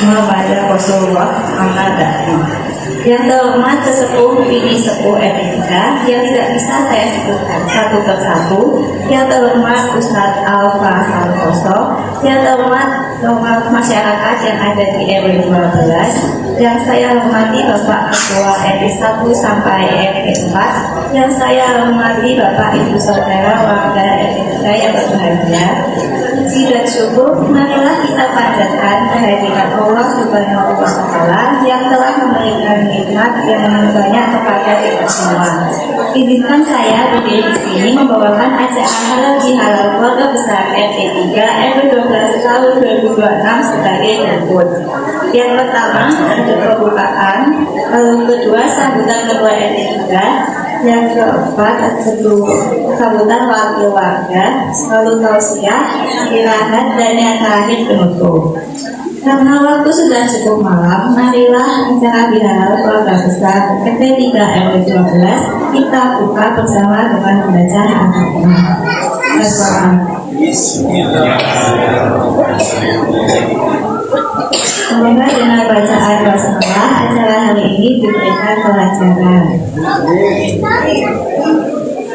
kepada Rasulullah Ahmad. Yang terhormat sesepuh bini sepuh RT3 yang tidak bisa saya sebutkan satu persatu, yang terhormat Ustadz Alfa Santoso, yang terhormat masyarakat yang ada di RW 12, yang saya hormati Bapak Ketua RT 1 sampai RT 4, yang saya hormati Bapak Ibu Saudara warga RT3 yang berbahagia. Puji dan syukur marilah kita panjatkan kehadiran Allah Subhanahu wa Ta'ala yang telah memberikan nikmat yang banyak kepada kita semua. Izinkan saya berdiri di sini membawakan acara halal bihalal keluarga besar RT3 RW 12 tahun 2026 sebagai berikut. Yang pertama untuk pembukaan, lalu kedua sambutan ketua RT3, yang keempat sambutan wakil warga, lalu tausiah, istirahat, dan yang terakhir penutup. Karena waktu sudah cukup malam, marilah acara bihalal keluarga besar RT3 RW 12 kita buka bersama dengan membaca Al-Quran. Semoga dengan bacaan basmalah acara hari ini diberikan pelajaran.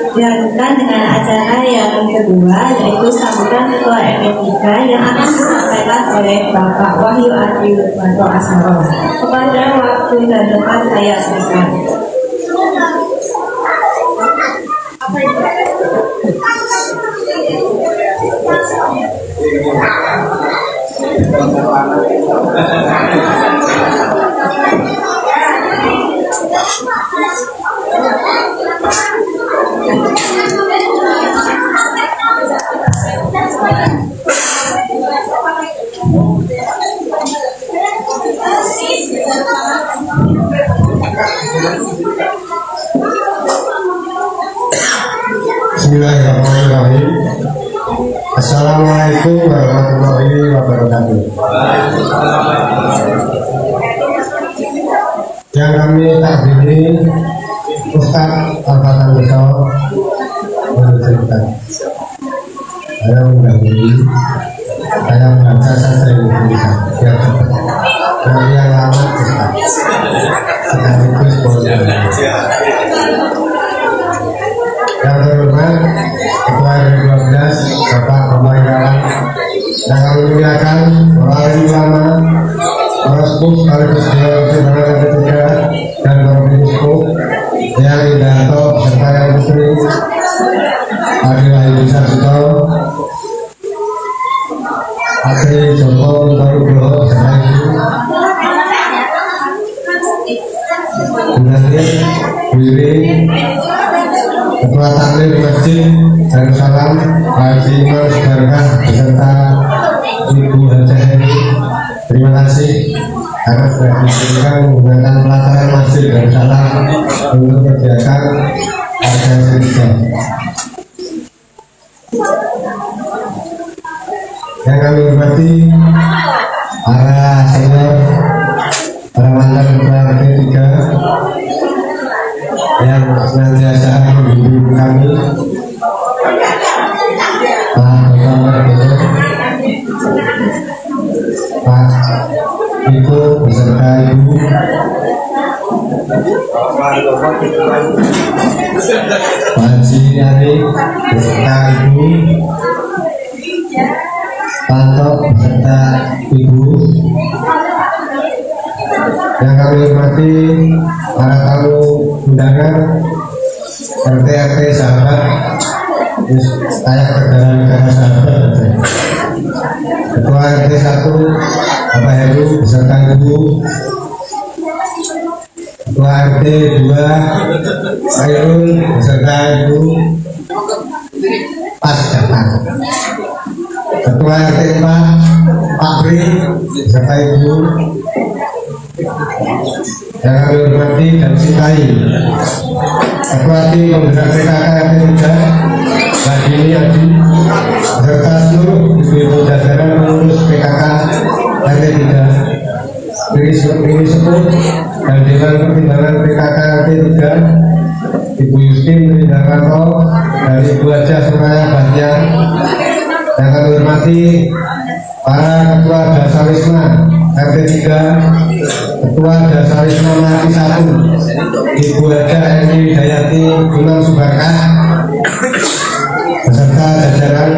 Dilanjutkan dengan acara yang kedua, yaitu sambutan ketua RT3 yang akan disampaikan oleh Bapak Wahyu Adi Lukmanto Asaro. Kepada waktu dan tempat saya berikan. Bismillahirrahmanirrahim. Assalamualaikum warahmatullahi wabarakatuh. Yang kami takdiri Ustadz Alfa Santoso menceritakan. Saya mendahului, saya membaca saja Indonesia biar cepat. Kemudian lama Ustadz sekaligus boleh. Yang terhormat Ketua RW 12 Bapak Pembayaran yang kami muliakan para ulama, para sepuh sekaligus dewan ketiga dan para penyusup yang Indarto serta yang putri Adi Wahyu Sarjito, Adi Joko Barudoho serta ibu Bundatir Wiri, Ketua Taklim Masjid Darussalam Haji Imam Subarkah beserta Ibu Hajah Heri. Terima kasih karena sudah diizinkan menggunakan pelataran Masjid Darussalam untuk kegiatan warga Indonesia. Yang kami hormati para senior, para mantan ketua RT3 yang senantiasa membimbing kami, Pak Dr. Pak Iko beserta Ibu, Pak Haji Ari beserta Ibu, Pak Tok beserta Ibu. Yang kami hormati para tamu undangan, RT sahabat, saya negara sahabat. Ketua RT 1 Bapak Heru beserta Ibu, Ketua RT 2 Sairul beserta Ibu pas datang. Ketua RT 4 Pak Bri beserta Ibu. Yang kami hormati dan cintai Ketua Tim Penggerak PKK RT3 Mbak Dini Adi beserta seluruh ibu-ibu jajaran pengurus PKK RT3, Bini Sepuh dan Dewan Pertimbangan PKK RT3, Ibu Yustin Rindarto dan Ibu Haja Suraya Banjar. Yang kami hormati para Ketua Dasawisma RT 3, Ketua Dasawisma Melati 1, Ibu Haja Eni Widayati Gunung Subarkah, beserta jajaran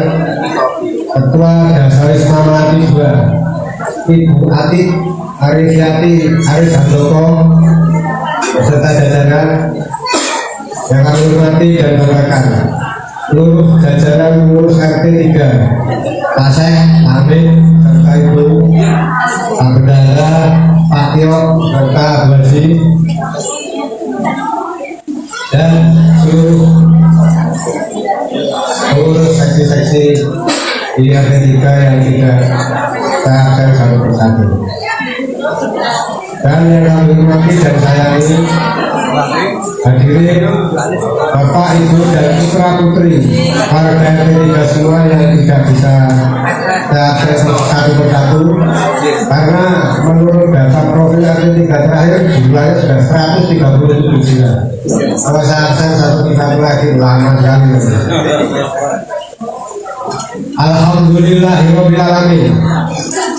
Ketua Dasawisma Melati 2, Ibu Atik Arifiati Arif Handoko, beserta jajaran yang kami hormati dan banggakan, seluruh jajaran pengurus RT 3, Pasek, Amin, serta Ibu Pak Bendara, Pak Tio, serta Bu Haji, dan seluruh pengurus seksi-seksi di RT 3 yang tidak saya absen satu persatu. Dan yang kami hormati dan sayangi hadirin Bapak, Ibu, dan putra putri warga RT 3 semua yang tidak bisa saya absen satu persatu, karena menurut data profil RT 3 terakhir jumlahnya sudah 137 jiwa. Kalau saya absen satu persatu lagi lama sekali. Alhamdulillahirrahmanirrahim.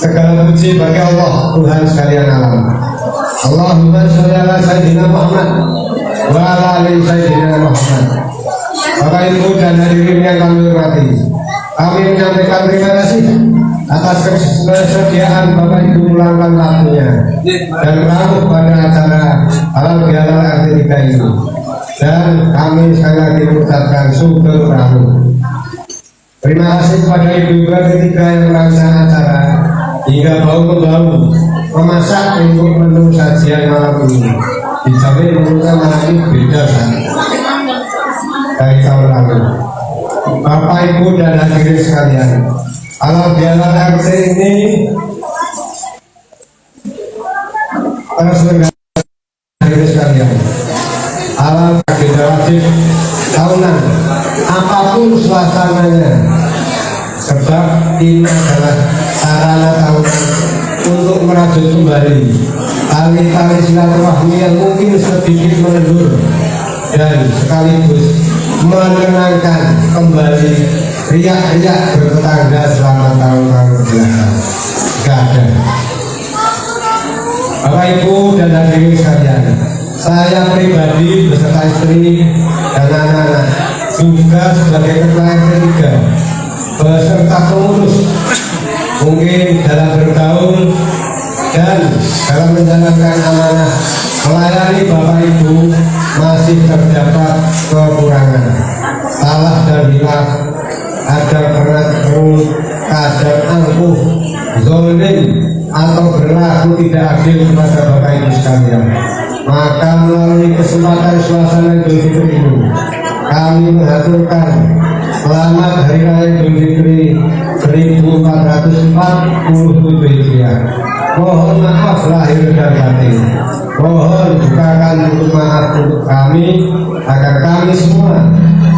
Segala puji bagi Allah, Tuhan sekalian alam. Allahumma sholli ala sayyidina Muhammad wa ala ali sayyidina Muhammad. Bapak, Ibu, dan hadirin yang kami hormati, kami menyampaikan terima kasih atas kesediaan Bapak Ibu meluangkan waktunya dan ramah pada acara halal bihalal RT 3 ini. Dan kami sekali lagi mengucapkan syukur rahmat. Terima kasih kepada ibu-ibu RT 3 yang melaksanakan acara hingga bau-bau memasak untuk menu sajian malam ini. Dijamin menurut malam ini beda dari tahun lalu. Bapak, Ibu, dan hadirin sekalian, halal bihalal RT ini terselenggara hadirin sekalian. Halal agenda wajib tahunan, apapun suasananya, sebab ini adalah sarana tahunan untuk merajut kembali tali-tali silaturahmi yang mungkin sedikit menendur dan sekaligus menenangkan kembali riak-riak bertetangga selama tahun-tahun belakang. Gak ada. Bapak, Ibu, dan hadirin sekalian, saya pribadi beserta istri dan anak-anak juga sebagai ketua RT 3 beserta pengurus mungkin dalam bertahun dan dalam menjalankan amanah melayani Bapak Ibu masih terdapat kekurangan, salah dan hilaf, ada berat kerut, kadang angkuh, zolim, atau berlaku tidak adil kepada Bapak Ibu sekalian. Maka melalui kesempatan suasana Idul Fitri ini, kami mengaturkan selamat Hari Raya Idul Fitri 1447 Hijriah. Mohon maaf lahir dan batin. Mohon bukakan untuk maaf untuk kami agar kami semua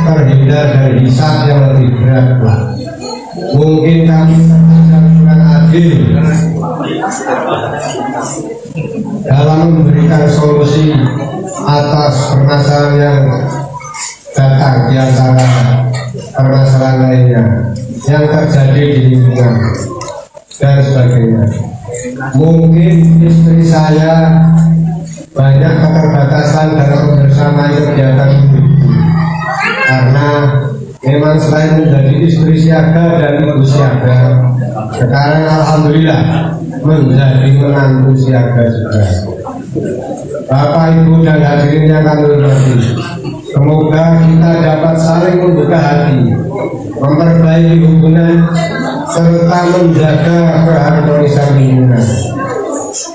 terhindar dari hisab yang lebih berat. Mungkin kami kurang adil dalam memberikan solusi atas permasalahan yang datang di antara permasalahan lainnya yang terjadi di lingkungan dan sebagainya. Mungkin istri saya banyak keterbatasan dalam kebersamaan kegiatan ibu, karena memang selain menjadi istri siaga dan ibu siaga, sekarang alhamdulillah menjadi menantu siaga juga. Bapak, Ibu, dan hadirin yang kami hormati, semoga kita dapat saling membuka hati, memperbaiki hubungan, serta menjaga keharmonisan lingkungan.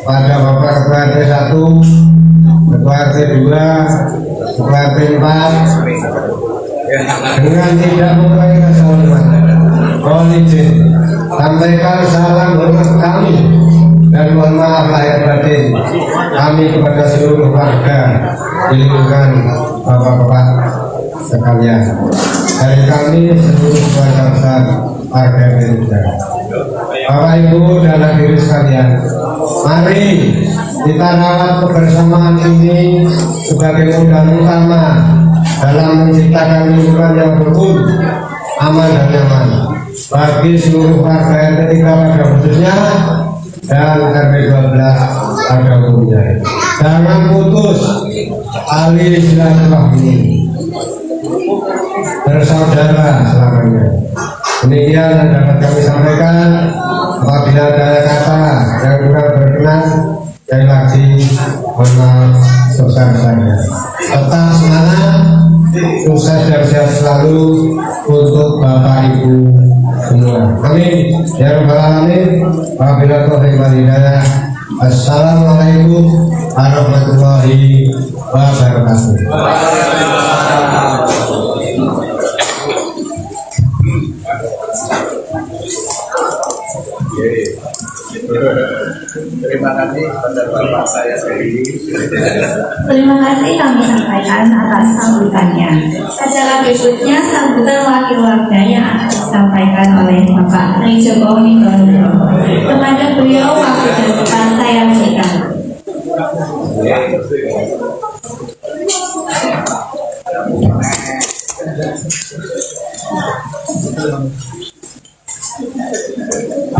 Pada Bapak Ketua RT 1, Ketua RT 2, Ketua RT 4, dengan tidak mengurangi rasa hormat, mohon izin sampaikan salam hormat kami dan mohon maaf lahir batin kami kepada seluruh warga di lingkungan Bapak-bapak sekalian, dari kami seluruh keluarga besar warga Indonesia. Bapak, Ibu, dan hadirin sekalian, mari kita rawat kebersamaan ini sebagai modal utama dalam menciptakan lingkungan yang rukun, aman dan nyaman bagi seluruh warga RT 3 pada khususnya, dan RW 12 pada umumnya. Jangan putus tali silaturahmi bersaudara selamanya. Demikian yang dapat kami sampaikan. Apabila ada kata yang kurang berkenan, saya lagi mohon maaf sebesar-besarnya. Tetap semangat, sukses dan sehat selalu untuk Bapak Ibu semua. Amin. Ya Rabbal Alamin. Wabillahi taufiq wal hidayah. Assalamualaikum warahmatullahi wabarakatuh. Terima kasih pada Bapak saya sendiri. Terima kasih kami sampaikan atas sambutannya. Acara berikutnya sambutan wakil warga yang akan disampaikan oleh Bapak Tri Joko Widodo. Kepada beliau waktu dan tempat saya berikan.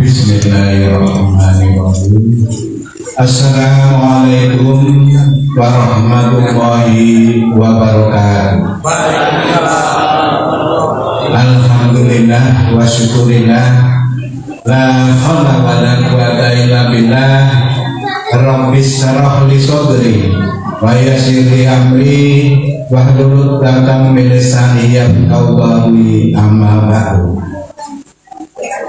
Bismillahirrahmanirrahim. Assalamualaikum warahmatullahi wabarakatuh. Alhamdulillah wa syukurillah. La haula wa la quwata illa billah. Rabbis shrah li sadri wa yassir li amri wahlul 'uqdatam min lisani yafqahu qawli, amma ba'du.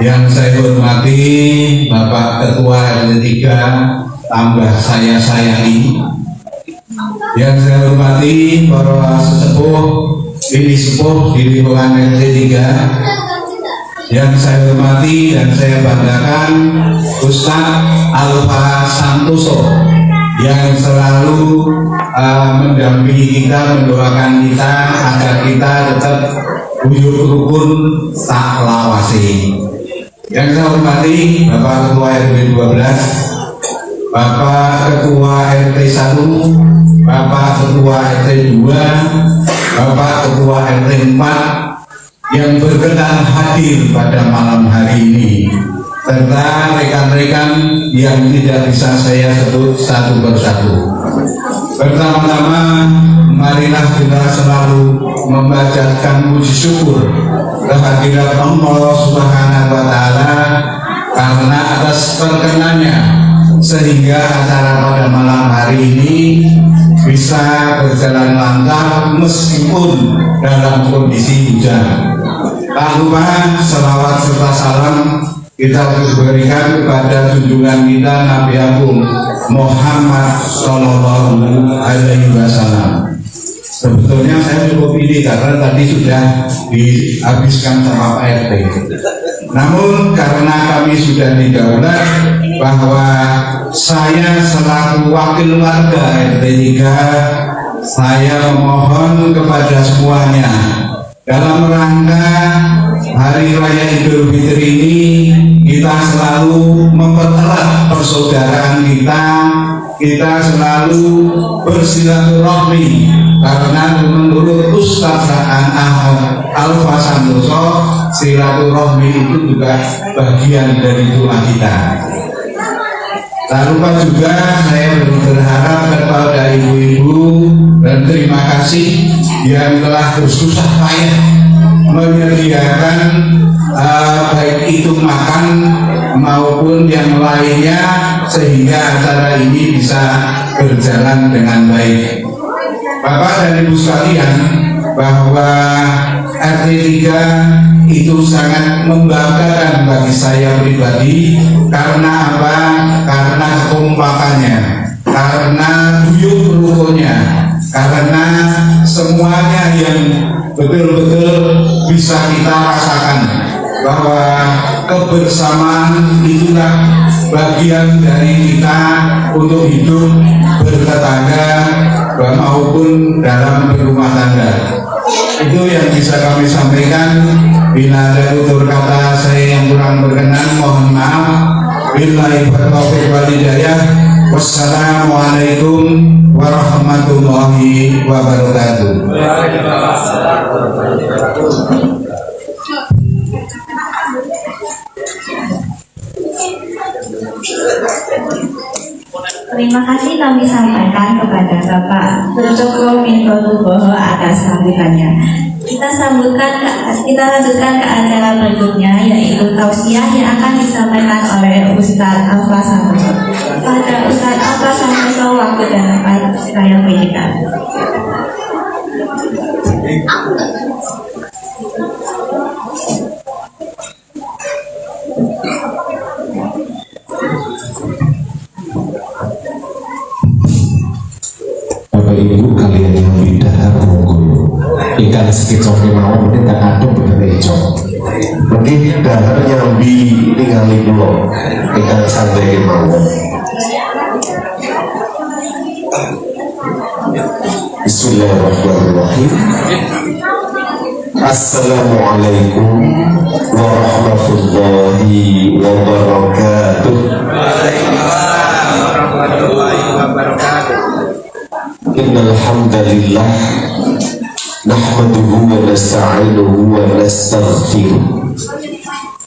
Yang saya hormati Bapak Ketua RT 3 tambah saya sayangi. Yang saya hormati para sesepuh, ini sepuh di lingkungan RT 3. Yang saya hormati dan saya banggakan Ustadz Alfa Santoso yang selalu mendampingi kita, mendoakan kita agar kita tetap guyub rukun tak lawasi. Yang saya hormati Bapak Ketua RW 12, Bapak Ketua RT 1, Bapak Ketua RT 2, Bapak Ketua RT 4 yang berkenan hadir pada malam hari ini, serta rekan-rekan yang tidak bisa saya sebut satu persatu. Pertama-tama, marilah kita selalu membacakan puji syukur kehadirat Allah Subhanahu wa Ta'ala karena atas perkenannya sehingga acara pada malam hari ini bisa berjalan lancar meskipun dalam kondisi hujan. Tak lupa selawat serta salam kita harus berikan kepada junjungan kita Nabi Agung Muhammad Sallallahu Alaihi Wasallam. Sebetulnya saya cukup pilih karena tadi sudah dihabiskan sama Pak RT. Namun karena kami sudah didaulat bahwa saya selaku wakil warga RT 3, saya memohon kepada semuanya dalam rangka Hari Raya Idul Fitri ini kita selalu mempererat persaudaraan kita selalu bersilaturahmi karena menurut Ustaz Alfa Santoso silaturahmi itu juga bagian dari doa kita. Tak lupa juga saya berharap kepada ibu-ibu dan terima kasih yang telah bersusah payah menyediakan baik itu makan maupun yang lainnya sehingga acara ini bisa berjalan dengan baik. Bapak dan Ibu sekalian, bahwa RT 3 itu sangat membanggakan bagi saya pribadi. Karena apa? Karena kekompakannya, karena guyub rukunnya, karena semuanya yang betul-betul bisa kita rasakan bahwa kebersamaan itulah bagian dari kita untuk hidup bertetangga maupun dalam berumah tangga. Itu yang bisa kami sampaikan. Bila ada tutur kata saya yang kurang berkenan, mohon maaf. Billahi taufiq wal hidayah. Wassalamualaikum warahmatullahi wabarakatuh. Terima kasih kami sampaikan kepada Bapak Purcokro Minto Nugroho atas sambutannya. Kita lanjutkan ke acara berikutnya, yaitu tausiah yang akan disampaikan oleh Ustadz Alfa Santoso. Pada Ustadz Alfa Santoso, waktu dan tempat saya berikan. Bapak Ibu kalian yang bidahar monggo ikan sekicok kemauan ini tak ada berejo mungkin dahar nyambi ningali pulau ikan santai kemauan. Bismillahirrahmanirrahim. Assalamualaikum warahmatullahi wabarakatuh. Innal hamdalillah nahmaduhu wa nasta'inuhu wa nastaghfiruh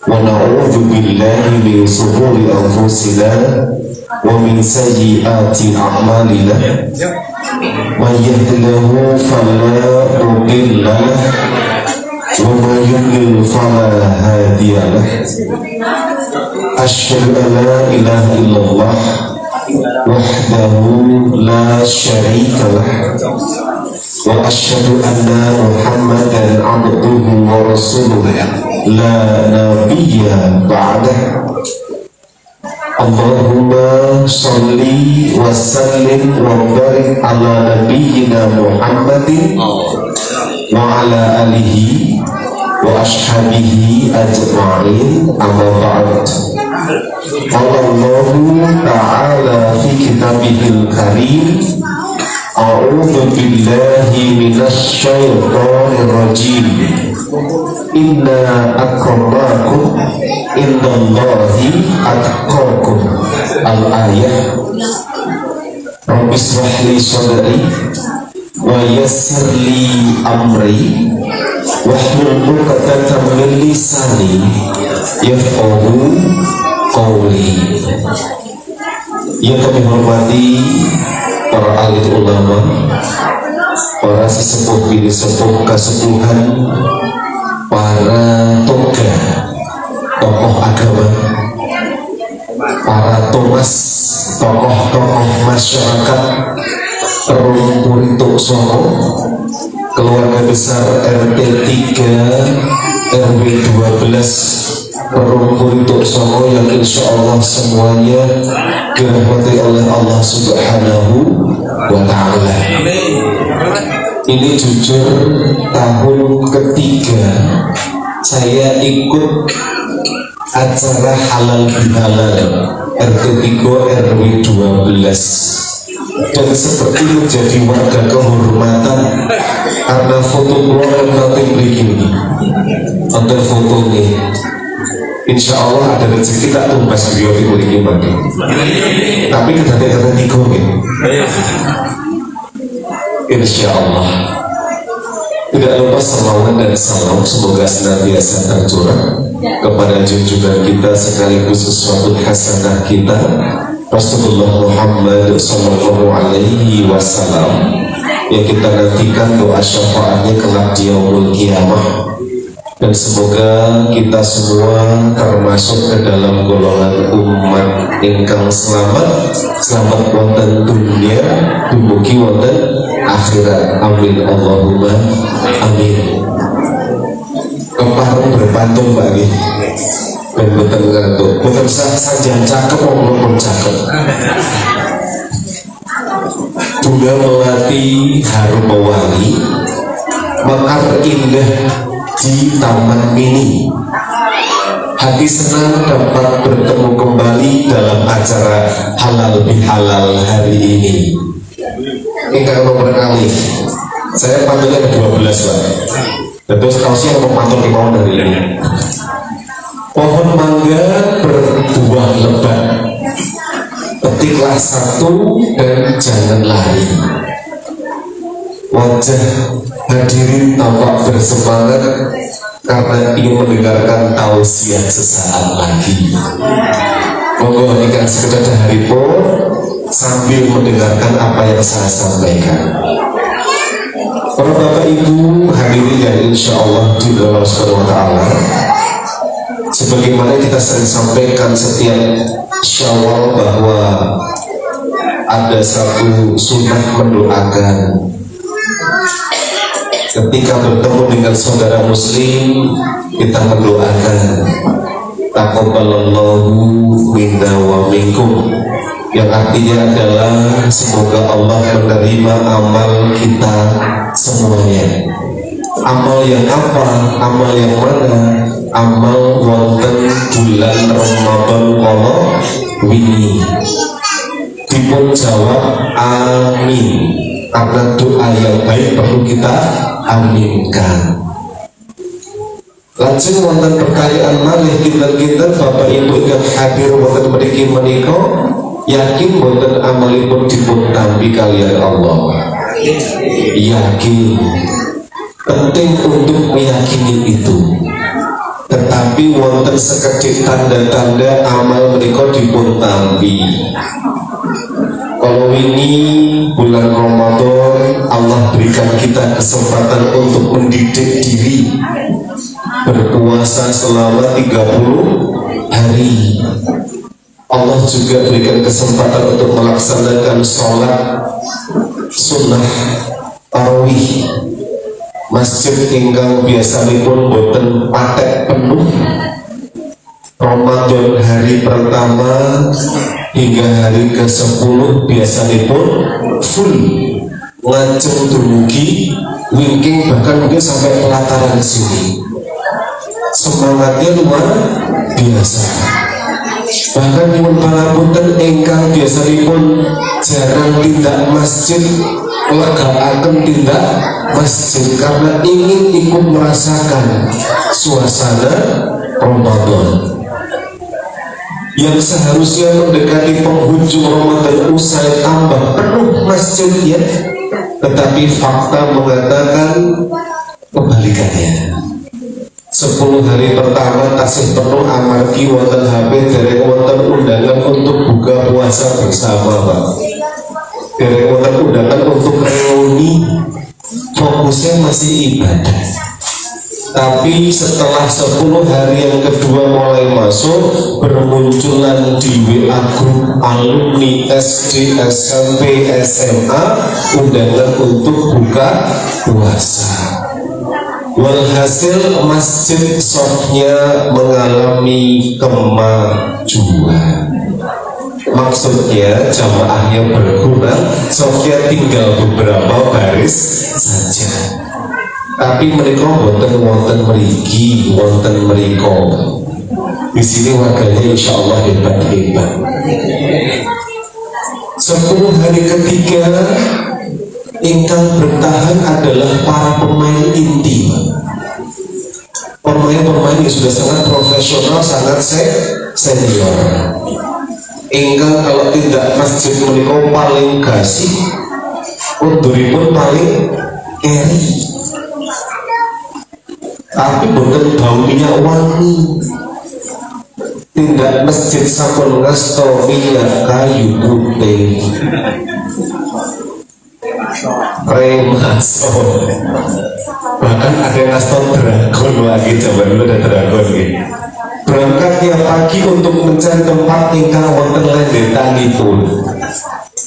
wa na'udzu billahi min shururi anfusina wa min sayyiati a'malina may yahdihillahu fala mudilla lahu wa may yudlil fala hadiya lahu. Asyhadu an la ilaha illallah wahdahu la syarika lah wa asyhadu anna Muhammadan abduhu wa rasuluh la nabiyya ba'dah. Allahumma salli wa sallim wa barik ala nabiyyina Muhammadin wa ala alihi wa ashabihi ajma'in, amma ba'd. Qala Allahu ta'ala fi kitabihil karim, a'udzu billahi minasy syaithanir rajim. Inna akramakum indallahi atqakum. Al-ayah. Rabbi shrah li sadri wa yassir li amri wahlul 'uqdatam min lisani yafqahu qawli. Yang kami hormati para alim ulama, para sesepuh bini sepuh kasepuhan, para toga tokoh agama, para tomas tokoh-tokoh masyarakat Rumpurituk Solo, keluarga besar RT 3 RW 12 Rumpurituk Solo yang insya Allah semuanya dirahmati oleh Allah Subhanahu wa Ta'ala. Ini jujur tahun ketiga saya ikut acara halal bihalal RT 3 RW 12 dan seperti menjadi warga kehormatan karena foto keluarga nanti begini untuk foto ini. Insya Allah ada rezeki tak tumbas beliau itu ini bagi. Tapi kata-kata tiga nih. Insya Allah. Tidak lupa salawat dan salam semoga senantiasa tercurah kepada junjungan kita sekaligus sesuatu hasanah kita Rasulullah Muhammad Sallallahu Alaihi Wasallam yang kita nantikan doa syafaatnya kelak di yaumul kiamah. Dan semoga kita semua termasuk ke dalam golongan umat ingkang selamat wonten dunia dumugi wonten akhirat. Amin Allahumma amin. Keparung berbantung bagi dan betul ngantuk betul saja cakep maupun cakep. Bunga melati harum mewangi, mekar indah di taman mini. Hati senang dapat bertemu kembali dalam acara halal bihalal hari ini. Ini kalau berkali saya panggilnya 12 lah. Terus kalau sih mau pantul di bawah dari ini. Pohon mangga berbuah lebat. Petiklah satu dan jangan lari. Wajah hadirin tampak bersemangat karena ingin mendengarkan tausiah sesaat lagi. Monggo ingkang sekedar haripun sambil mendengarkan apa yang saya sampaikan. Para bapak ibu hadirin yang insya Allah di dalam Subhanahu wa Ta'ala, sebagaimana kita sering sampaikan setiap Syawal bahwa ada satu sunnah mendoakan ketika bertemu dengan saudara muslim. Kita mendoakan taqabbalallahu minna wa minkum, yang artinya adalah semoga Allah menerima amal kita semuanya. Amal yang apa? Amal yang mana? Amal wonten bulan Ramadan kala wingi. Dipun jawab amin, karena doa yang baik perlu kita aminkan. Lajeng wonten perkayaan malih kinten-kinten Bapak Ibu yang hadir wonten mriki menika yakin wonten amalipun dipun tampi kalian Allah. Yakin, penting untuk meyakini itu. Tetapi wonten sekedhik tanda-tanda amal menika dipun tampi. Kalau ini bulan Ramadan, Allah berikan kita kesempatan untuk mendidik diri berpuasa selama 30 hari. Allah juga berikan kesempatan untuk melaksanakan sholat sunnah tarawih. Masjid ingkang biasanipun boten patek penuh Ramadan hari pertama hingga hari ke-10 biasanipun full, ngajeng dumugi wingking, bahkan mungkin sampai pelataran sini. Semangatnya luar biasa. Bahkan nyuwun pangapunten ingkang biasanipun jarang tindak masjid, legakaken tindak masjid karena ingin ikut merasakan suasana Ramadan yang seharusnya mendekati penghujung Ramadan usai tambah penuh masjidnya, tetapi fakta mengatakan kebalikannya. 10 hari pertama tasih penuh amargi wonten HP dereng wonten undangan untuk buka puasa bersama, Pak. Dereng wonten undangan untuk reuni, fokusnya masih ibadah. Tapi setelah 10 hari yang kedua mulai masuk, bermunculan di WA grup alumni SD, SMP, SMA undangan untuk buka puasa. Walhasil masjid softnya mengalami kemajuan. Maksudnya jamaahnya berkurang, softnya tinggal beberapa baris saja. Tapi mereka wonten mriki, wonten mriko. Di sini warganya insya Allah hebat-hebat. 10 hari ketiga ingkang bertahan adalah para pemain inti. Pemain-pemain yang sudah sangat profesional, sangat senior. Ingkang kalau tidak masjid menika paling gasih, unduripun paling eri. Tapi boten bau minyak wangi. Tindak masjid sampun ngasto minyak kayu putih. Remaso. Bahkan ada yang ngasto dragon lagi, coba dulu ada dragon gitu. Berangkat tiap pagi untuk mencari tempat ingkang wonten lendetanipun.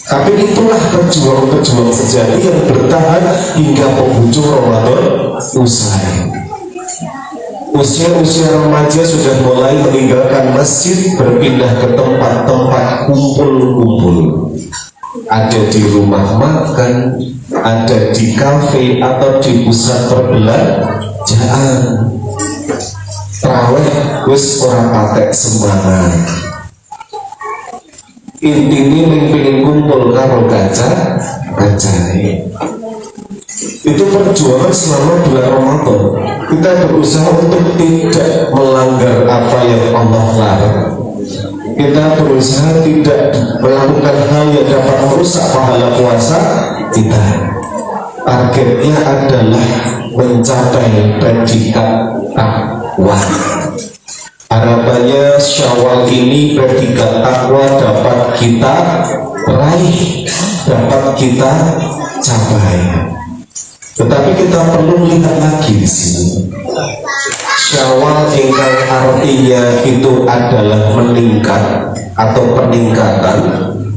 Tapi itulah pejuang-pejuang sejati yang bertahan hingga penghujung Ramadan usai. Usia-usia remaja sudah mulai meninggalkan masjid, berpindah ke tempat-tempat kumpul-kumpul. Ada di rumah makan, ada di kafe atau di pusat perbelanjaan. Traweh wis ora patek semangat. Intine pengen kumpul karo kacane. Itu perjuangan selama bulan Ramadan. Kita berusaha untuk tidak melanggar apa yang Allah larang. Kita berusaha tidak melakukan hal yang dapat merusak pahala puasa kita. Targetnya adalah mencapai predikat takwa. Harapannya Sebenarnya Syawal ini predikat takwa dapat kita raih, dapat kita capai. Tetapi kita perlu lihat lagi di sini. Syawal ingkang artinya itu adalah meningkat atau peningkatan,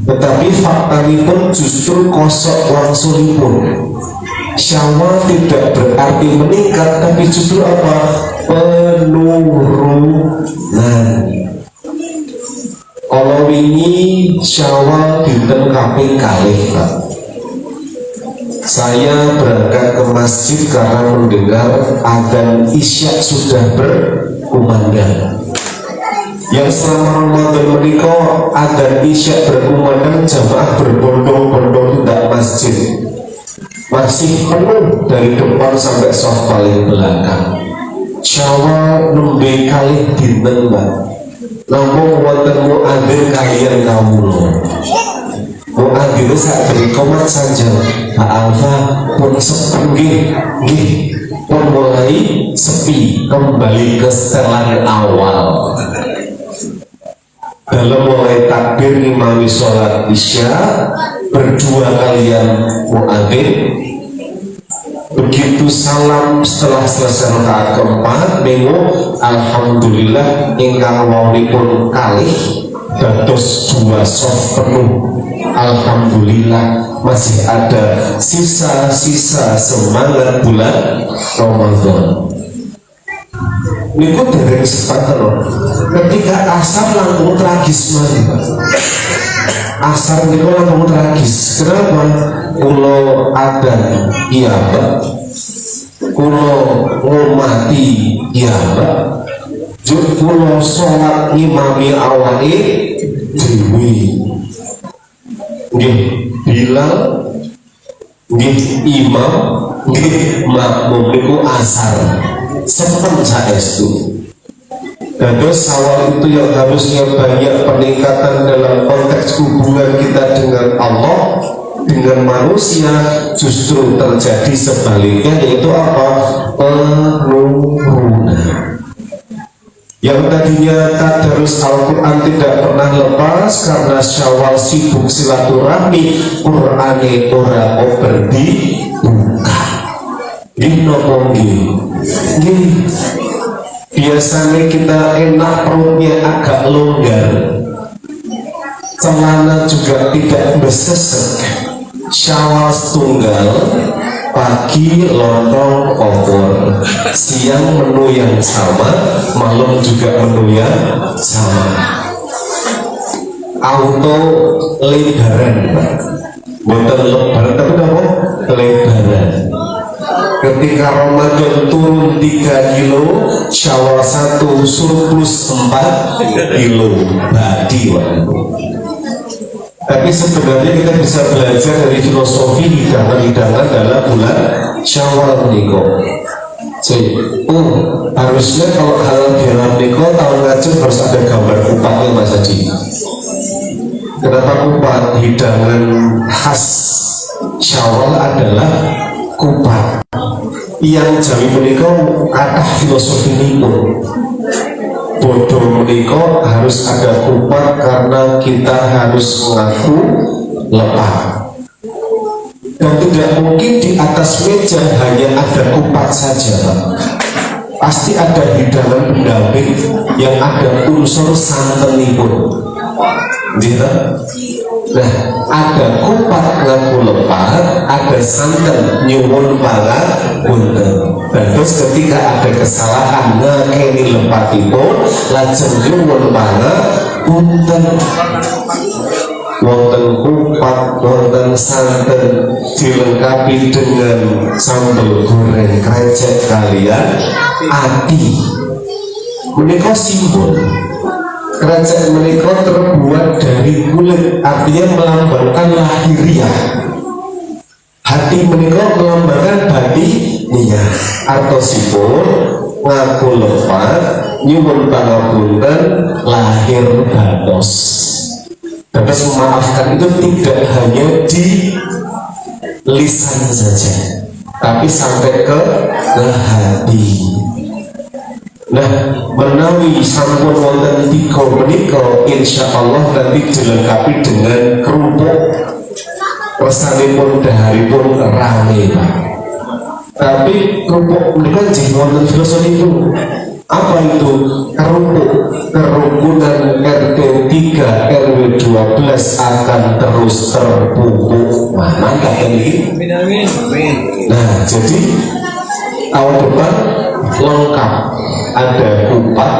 tetapi faktanya pun justru kosok wangsulipun. Syawal tidak berarti meningkat, tapi justru apa? Penurunan. Kalau ini Syawal dinten kaping kalih, Pak. Saya berangkat ke masjid karena mendengar adzan Isya sudah berkumandang. Yang selama Ramadan menikah adzan Isya berkumandang, jamaah berbondong-bondong tidak masjid. Masih penuh dari depan sampai soft paling belakang. Syawal nembe kalih dinten, Mbak. Namun wonten muadzin kalian kawula. Muadzin sak komat saja. Pak Alfa pun sepi nggih. Pun mulai sepi kembali ke setelan awal. Dalam mulai takbir ngimami sholat Isya, berdua kalian muadzin. Begitu salam setelah selesai rakaat keempat, minggu alhamdulillah ingkang wawonipun kalih dados dua soft penuh. Alhamdulillah masih ada sisa-sisa semangat bulan Ramadan. Niku dereng sepakat loh. Ketika asar langkung tragis mati, Pak. Asar niku langkung tragis. Kenapa? Kulo adan iya, Pak. Kulo ngomati iya, Pak. Jur kulo sholat ngimami awake dewi. Nggih Bilal, nggih imam, nggih makmum niku asar. Sepen saestu. Dados Syawal itu yang harusnya banyak peningkatan dalam konteks hubungan kita dengan Allah, dengan manusia, justru terjadi sebaliknya, yaitu apa? Penurunan. Yang tadinya tadarus Al-Quran tidak pernah lepas karena Syawal sibuk silaturahmi, Qur'ane ora berdi buka. Gini, biasanya kita enak perutnya agak longgar, celana juga tidak besesek. Syawal tunggal, pagi lontong opor, siang menu yang sama, malam juga menu yang sama. Auto lebaran, bukan lebaran tapi apa? Lebaran. Ketika Ramadan turun 3 kilo, Syawal 1 surplus 4 kilo badi waktu. Tapi sebenarnya kita bisa belajar dari filosofi hidangan-hidangan dalam bulan Syawal niko. Harusnya kalau halal bihalal niko tahun ngajeng harus ada gambar kupatnya, Mas Haji. Kenapa kupat? Hidangan khas Syawal adalah kupat. Yang jami menikah kata filosofi niku. Bodoh menikah harus ada kupat karena kita harus mengaku lepas. Dan tidak mungkin di atas meja hanya ada kupat saja, Pak. Pasti ada hidangan pendamping yang ada unsur santanipun. Gitu? Nah, ada kupat ngaku lepat, ada santan nyuwun pangapunten. Dan terus ketika ada kesalahan ngakeni lepatipun, lajeng nyuwun pangapunten. Wonten kupat, wonten santan, dilengkapi dengan sambal goreng krecek kalian ati. Menika simbol. Krecek menika terbuat dari kulit, artinya melambangkan lahiriah. Hati menika melambangkan batiniah. Artosipun ngaku lepat, nyuwun pangapunten, lahir batos. Dapat memaafkan itu tidak hanya di lisan saja, tapi sampai ke hati. Nah, menawi sampun wonten 3 menika insyaallah nanti dilengkapi dengan kerupuk. Resanipun daharipun rame, Pak. Tapi kerupuk menika nggih wonten filosofi itu. Apa itu? Kerupuk kerukunan RT 3 RW 12 akan terus terpupuk. Mantap kan ini? Nah, jadi tahun depan lengkap, ada kupat,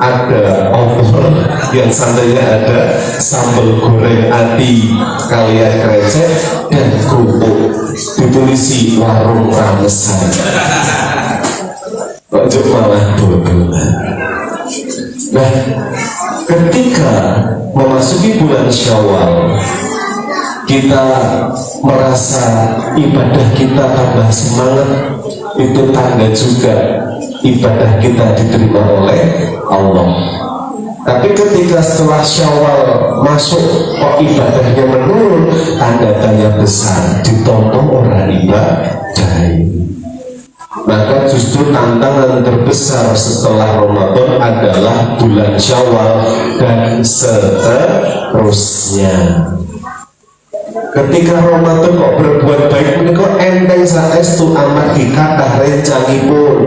ada opor yang santainya ada sambal goreng ati kalian krecek dan kerupuk ditulisi warung ramesan. Kok malah dodolan. Nah, ketika memasuki bulan Syawal, kita merasa ibadah kita tambah semangat, itu tanda juga ibadah kita diterima oleh Allah. Tapi ketika setelah Syawal masuk kok ibadahnya menurun, tanda tanya besar, ditonton orang ibadah. Maka justru tantangan terbesar setelah Ramadan adalah bulan Syawal dan seterusnya. Ketika Ramadan kok berbuat baik ini kok enteng saestu amat dikathah rencangipun.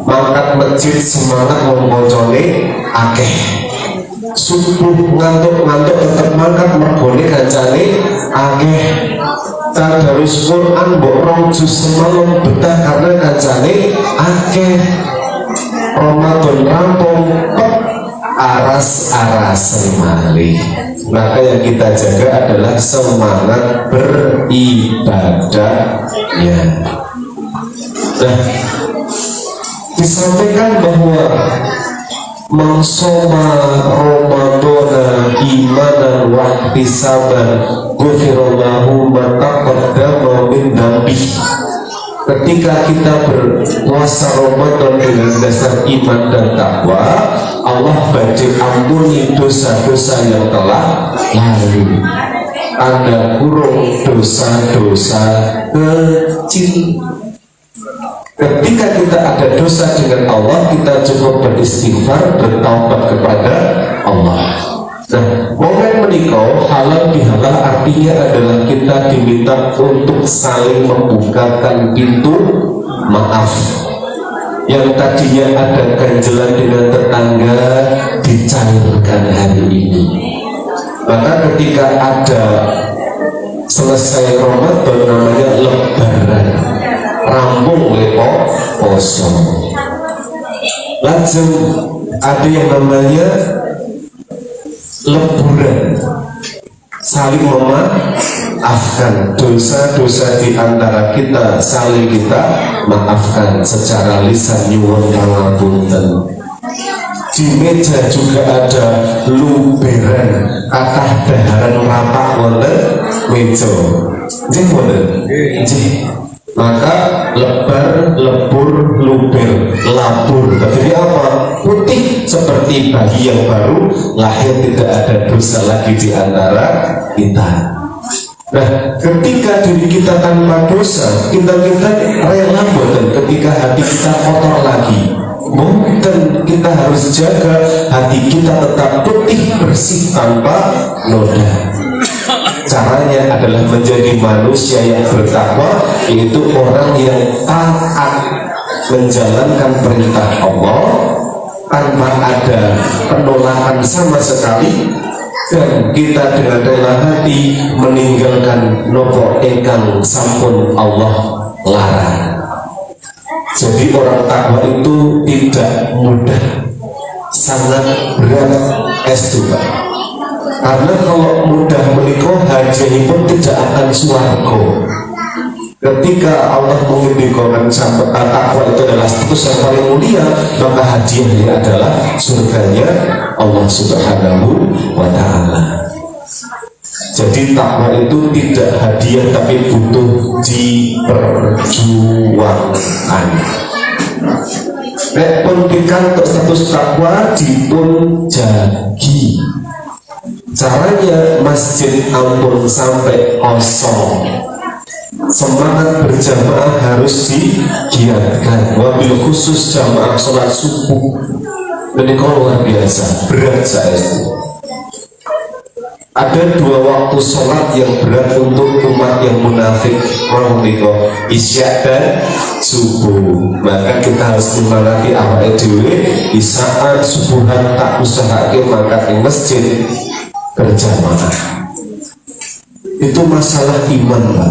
Mangkat masjid semangat ngomongone akeh. Subuh ngantuk-ngantuk tetap mangkat mergone kancane akeh. Tadarus Quran mbok 2 juz semalam betah karena kancane akeh. Ramadan rampung kok aras-arasen malih. Maka yang kita jaga adalah semangat beribadahnya. Nah, disampaikan bahwa mangsoma Ramadana imanan wa ihtisaban ghufirallahu ma taqaddama min dambi. Ketika kita berpuasa Ramadan dengan dasar iman dan takwa, Allah badhe ampuni dosa-dosa yang telah lalu. Tanda kurung dosa-dosa kecil. Ketika kita ada dosa dengan Allah, kita cukup beristighfar, bertaubat kepada Allah. Nah, momen menikah halal bihalal artinya adalah kita diminta untuk saling membukakan pintu maaf. Yang tadinya ada ganjelan dengan tetangga dicairkan hari ini. Maka ketika ada selesai Ramadan namanya lebaran, rampung lepo kosong. Langsung ada yang namanya leburan, saling memaafkan dosa-dosa di antara kita, saling kita maafkan secara lisan nyuwun pangapunten. Di meja juga ada luberan, kathah daharan rapak wonten meja. Nggih wonten. Nggih. Maka lebar, lebur, luber, labur. Jadi apa? Putih seperti bayi yang baru lahir, tidak ada dosa lagi di antara kita. Nah, ketika diri kita tanpa dosa, kita rela boten ketika hati kita kotor lagi. Mungkin kita harus jaga hati kita tetap putih bersih tanpa noda. Caranya adalah menjadi manusia yang bertakwa, yaitu orang yang taat menjalankan perintah Allah tanpa ada penolakan sama sekali, dan kita dengan rela hati meninggalkan nopo ingkang sampun Allah larang. Jadi orang takwa itu tidak mudah, sangat berat Pak. Karena kalau mudah menikah hadiahnya pun tidak akan swarga. Ketika Allah mengindikan sampai takwa itu adalah status yang paling mulia, maka hadiahnya adalah surganya Allah Subhanahu wa Ta'ala. Jadi takwa itu tidak hadiah tapi butuh diperjuangkan. Nek pun pikantuk status takwa dipun jagi. Caranya masjid ampun sampai kosong. semangat berjamaah harus digiatkan, wabil khusus jamaah sholat subuh. Ini luar biasa berat saya itu. Ada 2 waktu sholat yang berat untuk umat yang munafik, isya dan subuh. Maka kita harus menyemangati awal dewe di saat subuhan tak usahakan mangkat di masjid berjamaah. Itu masalah iman, Pak.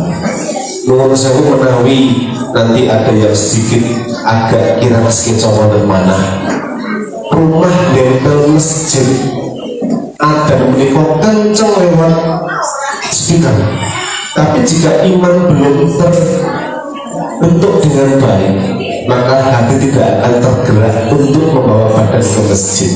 Menurut saya menawi nanti ada yang sedikit agak kira sekitar mana rumah dempel masjid ada menikah kenceng lewat speaker, tapi jika iman belum terbentuk dengan baik, maka hati tidak akan tergerak untuk membawa badan ke masjid.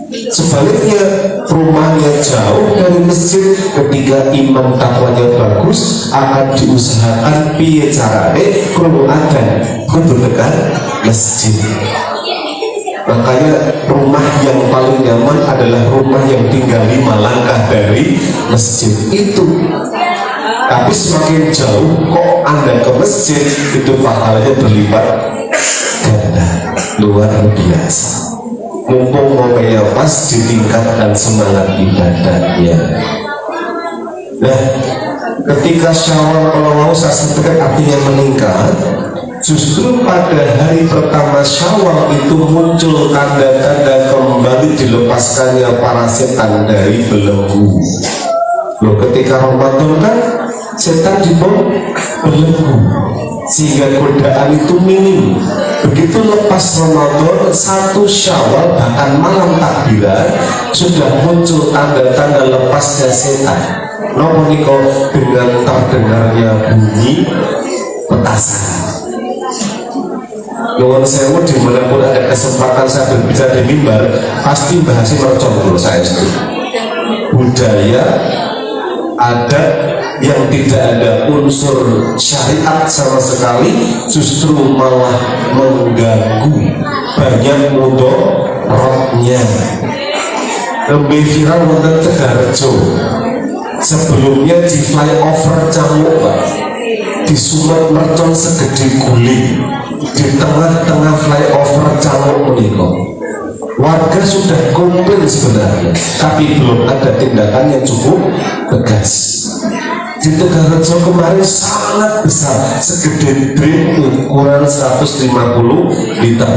Sebaliknya, rumahnya jauh dari masjid, ketika iman takwanya bagus, akan diusahakan piye carane krungu adzan kudu dekat masjid. Makanya rumah yang paling nyaman adalah rumah yang tinggal 5 langkah dari masjid itu. Tapi semakin jauh kok Anda ke masjid, itu pahalanya berlipat ganda, luar biasa. Mumpung momennya pas, ditingkatkan semangat ibadahnya. Nah, ketika Syawal kalau mau saya sebutkan artinya meningkat, justru pada hari pertama Syawal itu muncul tanda-tanda kembali dilepaskannya para setan dari belenggu. Loh, ketika Ramadan kan setan dibelenggu, sehingga godaan itu minim. Begitu lepas Ramadan, 1 Syawal bahkan malam takbiran sudah muncul tanda-tanda lepasnya setan. Nopo niko dengan terdengarnya bunyi petasan. Nuwun sewu, dimanapun ada kesempatan saya berbicara di mimbar, pasti bahasnya mercon dulu saya itu. Budaya ada yang tidak ada unsur syariat sama sekali, justru malah mengganggu, banyak mudaratnya. Lebih viral wonten Tegarjo. Sebelumnya di flyover Camuk, Pak, di Sumat mercon segede guling di tengah-tengah flyover Camuk menika. Warga sudah komplain sebenarnya, tapi belum ada tindakan yang cukup tegas. Di Tegarjo kemarin sangat besar, segede drip ukuran 150 liter.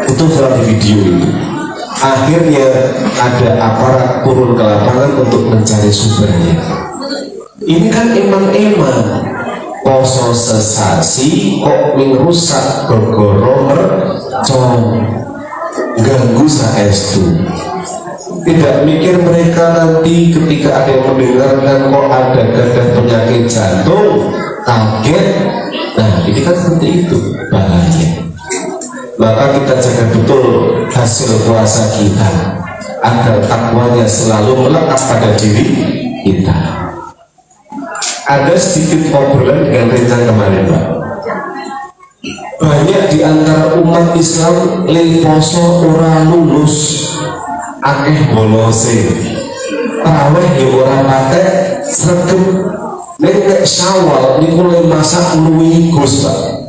Itu viral di video itu. Akhirnya ada aparat turun ke lapangan untuk mencari sumbernya. Ini kan emang-emang poso sesasi kok merusak gegoro mercon, ganggu saestu. Tidak mikir mereka nanti ketika ada yang mendengarkan kok ada gadah penyakit jantung, kaget. Nah, ini kan seperti itu, bahaya. Maka kita jaga betul hasil puasa kita agar takwanya selalu melekat pada diri kita. Ada sedikit obrolan dengan rencana kemarin, Pak. Banyak di antara umat Islam poso ora lulus, akeh bolose, tarawih ya ora patek sregep. Nek Syawal niku le masak luwi Gus, Pak.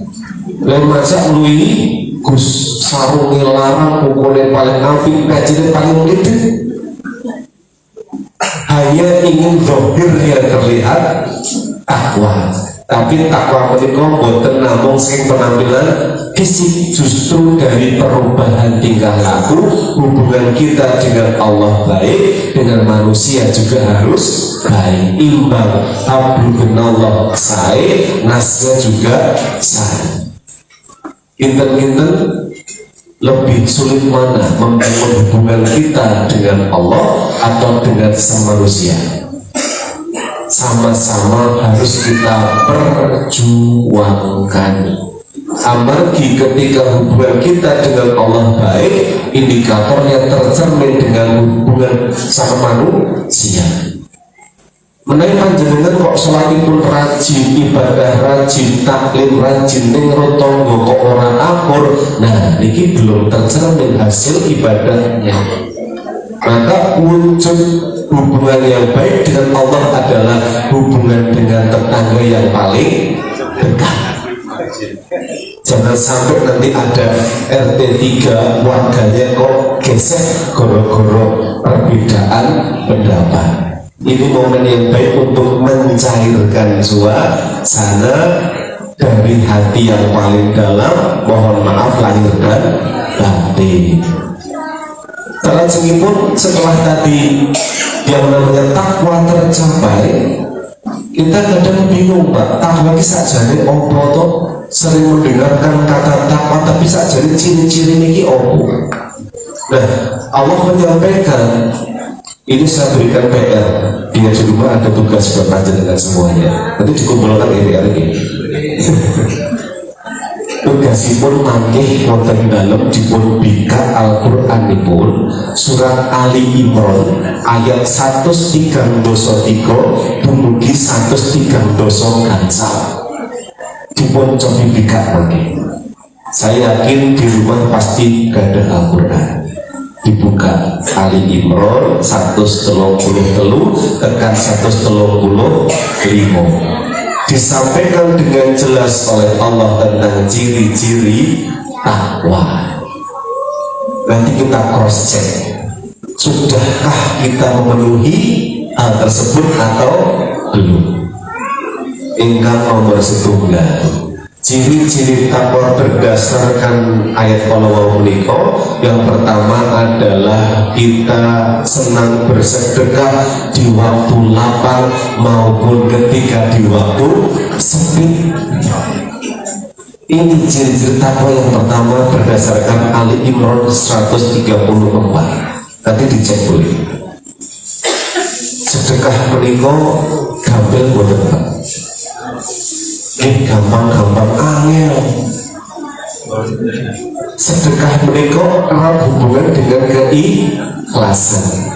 Le masak luwi Gus, sarunge larang, pukule paling apik, pecine paling gede. Hanya ingin zahir yang terlihat takwa, tapi takwa menika boten namung sing penampilan fisik, justru dari perubahan tingkah laku, hubungan kita dengan Allah baik, dengan manusia juga harus baik, imbang, abdullah sae, nasnya juga sae. Inten-inten lebih sulit mana membangun hubungan kita dengan Allah atau dengan manusia? Sama-sama harus kita perjuangkan. Amargi ketika hubungan kita dengan Allah baik, indikatornya tercermin dengan hubungan sama manusia. Menawi panjenengan kok sholatipun rajin, ibadah rajin, taklim rajin, ning rotonggo kok ora akur, nah niki belum tercermin hasil ibadahnya. Maka wujud hubungan yang baik dengan Allah adalah hubungan dengan tetangga yang paling dekat. Jangan sampai nanti ada RT 3 warganya kok gesek goro-goro perbedaan pendapat. Ini momen yang baik untuk mencairkan suasana dari hati yang paling dalam. Mohon maaf lahir dan batin. Terlajengipun setelah tadi yang namanya takwa tercapai, kita kadang bingung Pak, takwa ini sakjane opo toh? Sering mendengarkan kata takwa tapi sakjane ciri-ciri niki opo. Nah, Allah menyampaikan, ini saya berikan PR, di rumah ada tugas buat panjenengan semuanya. Nanti dikumpulkan ini. Tugasipun mangkih wonten dalem dipun bika Al-Qur'anipun surat Ali Imran ayat 133 dumugi 133 gangsal dipun cobi bika mangkih. Saya yakin di rumah pasti gak ada Al-Qur'an. Dibuka Ali Imran 133 tekan 135. Disampaikan dengan jelas oleh Allah tentang ciri-ciri takwa. Nanti kita cross check, sudahkah kita memenuhi hal tersebut atau belum. Ingkang nomor setunggal, ciri-ciri takwa berdasarkan ayat Allah menika. Yang pertama adalah kita senang bersedekah di waktu lapang maupun ketika di waktu sepi. Ini ciri-ciri takwa yang pertama berdasarkan Ali Imran 134. Nanti dicek boleh. Sedekah menika gampil boten Pak. Gampang-gampang angel. Sedekah menika erat hubungan dengan keikhlasan.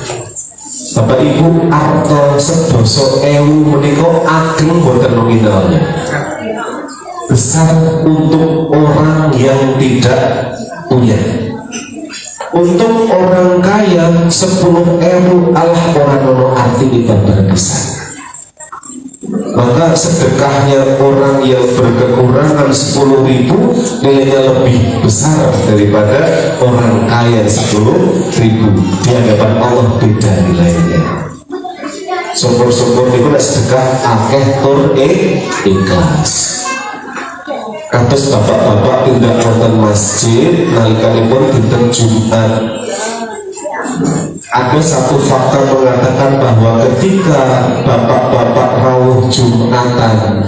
Bapak Ibu, arto sedoso ewu menika ageng boten nominalnya, besar untuk orang yang tidak punya. Untuk orang kaya 10.000 alah orang ono arti ibadah besar. Maka sedekahnya orang yang berkekurangan 10.000 nilainya lebih besar daripada orang kaya 10.000. Di hadapan Allah beda nilainya. Syukur-syukur itu sedekah akeh tur ikhlas. Kados bapak-bapak tindak wonten masjid nalikanipun dinten Jumat. Ada satu fakta mengatakan bahwa ketika bapak-bapak rawuh Jumatan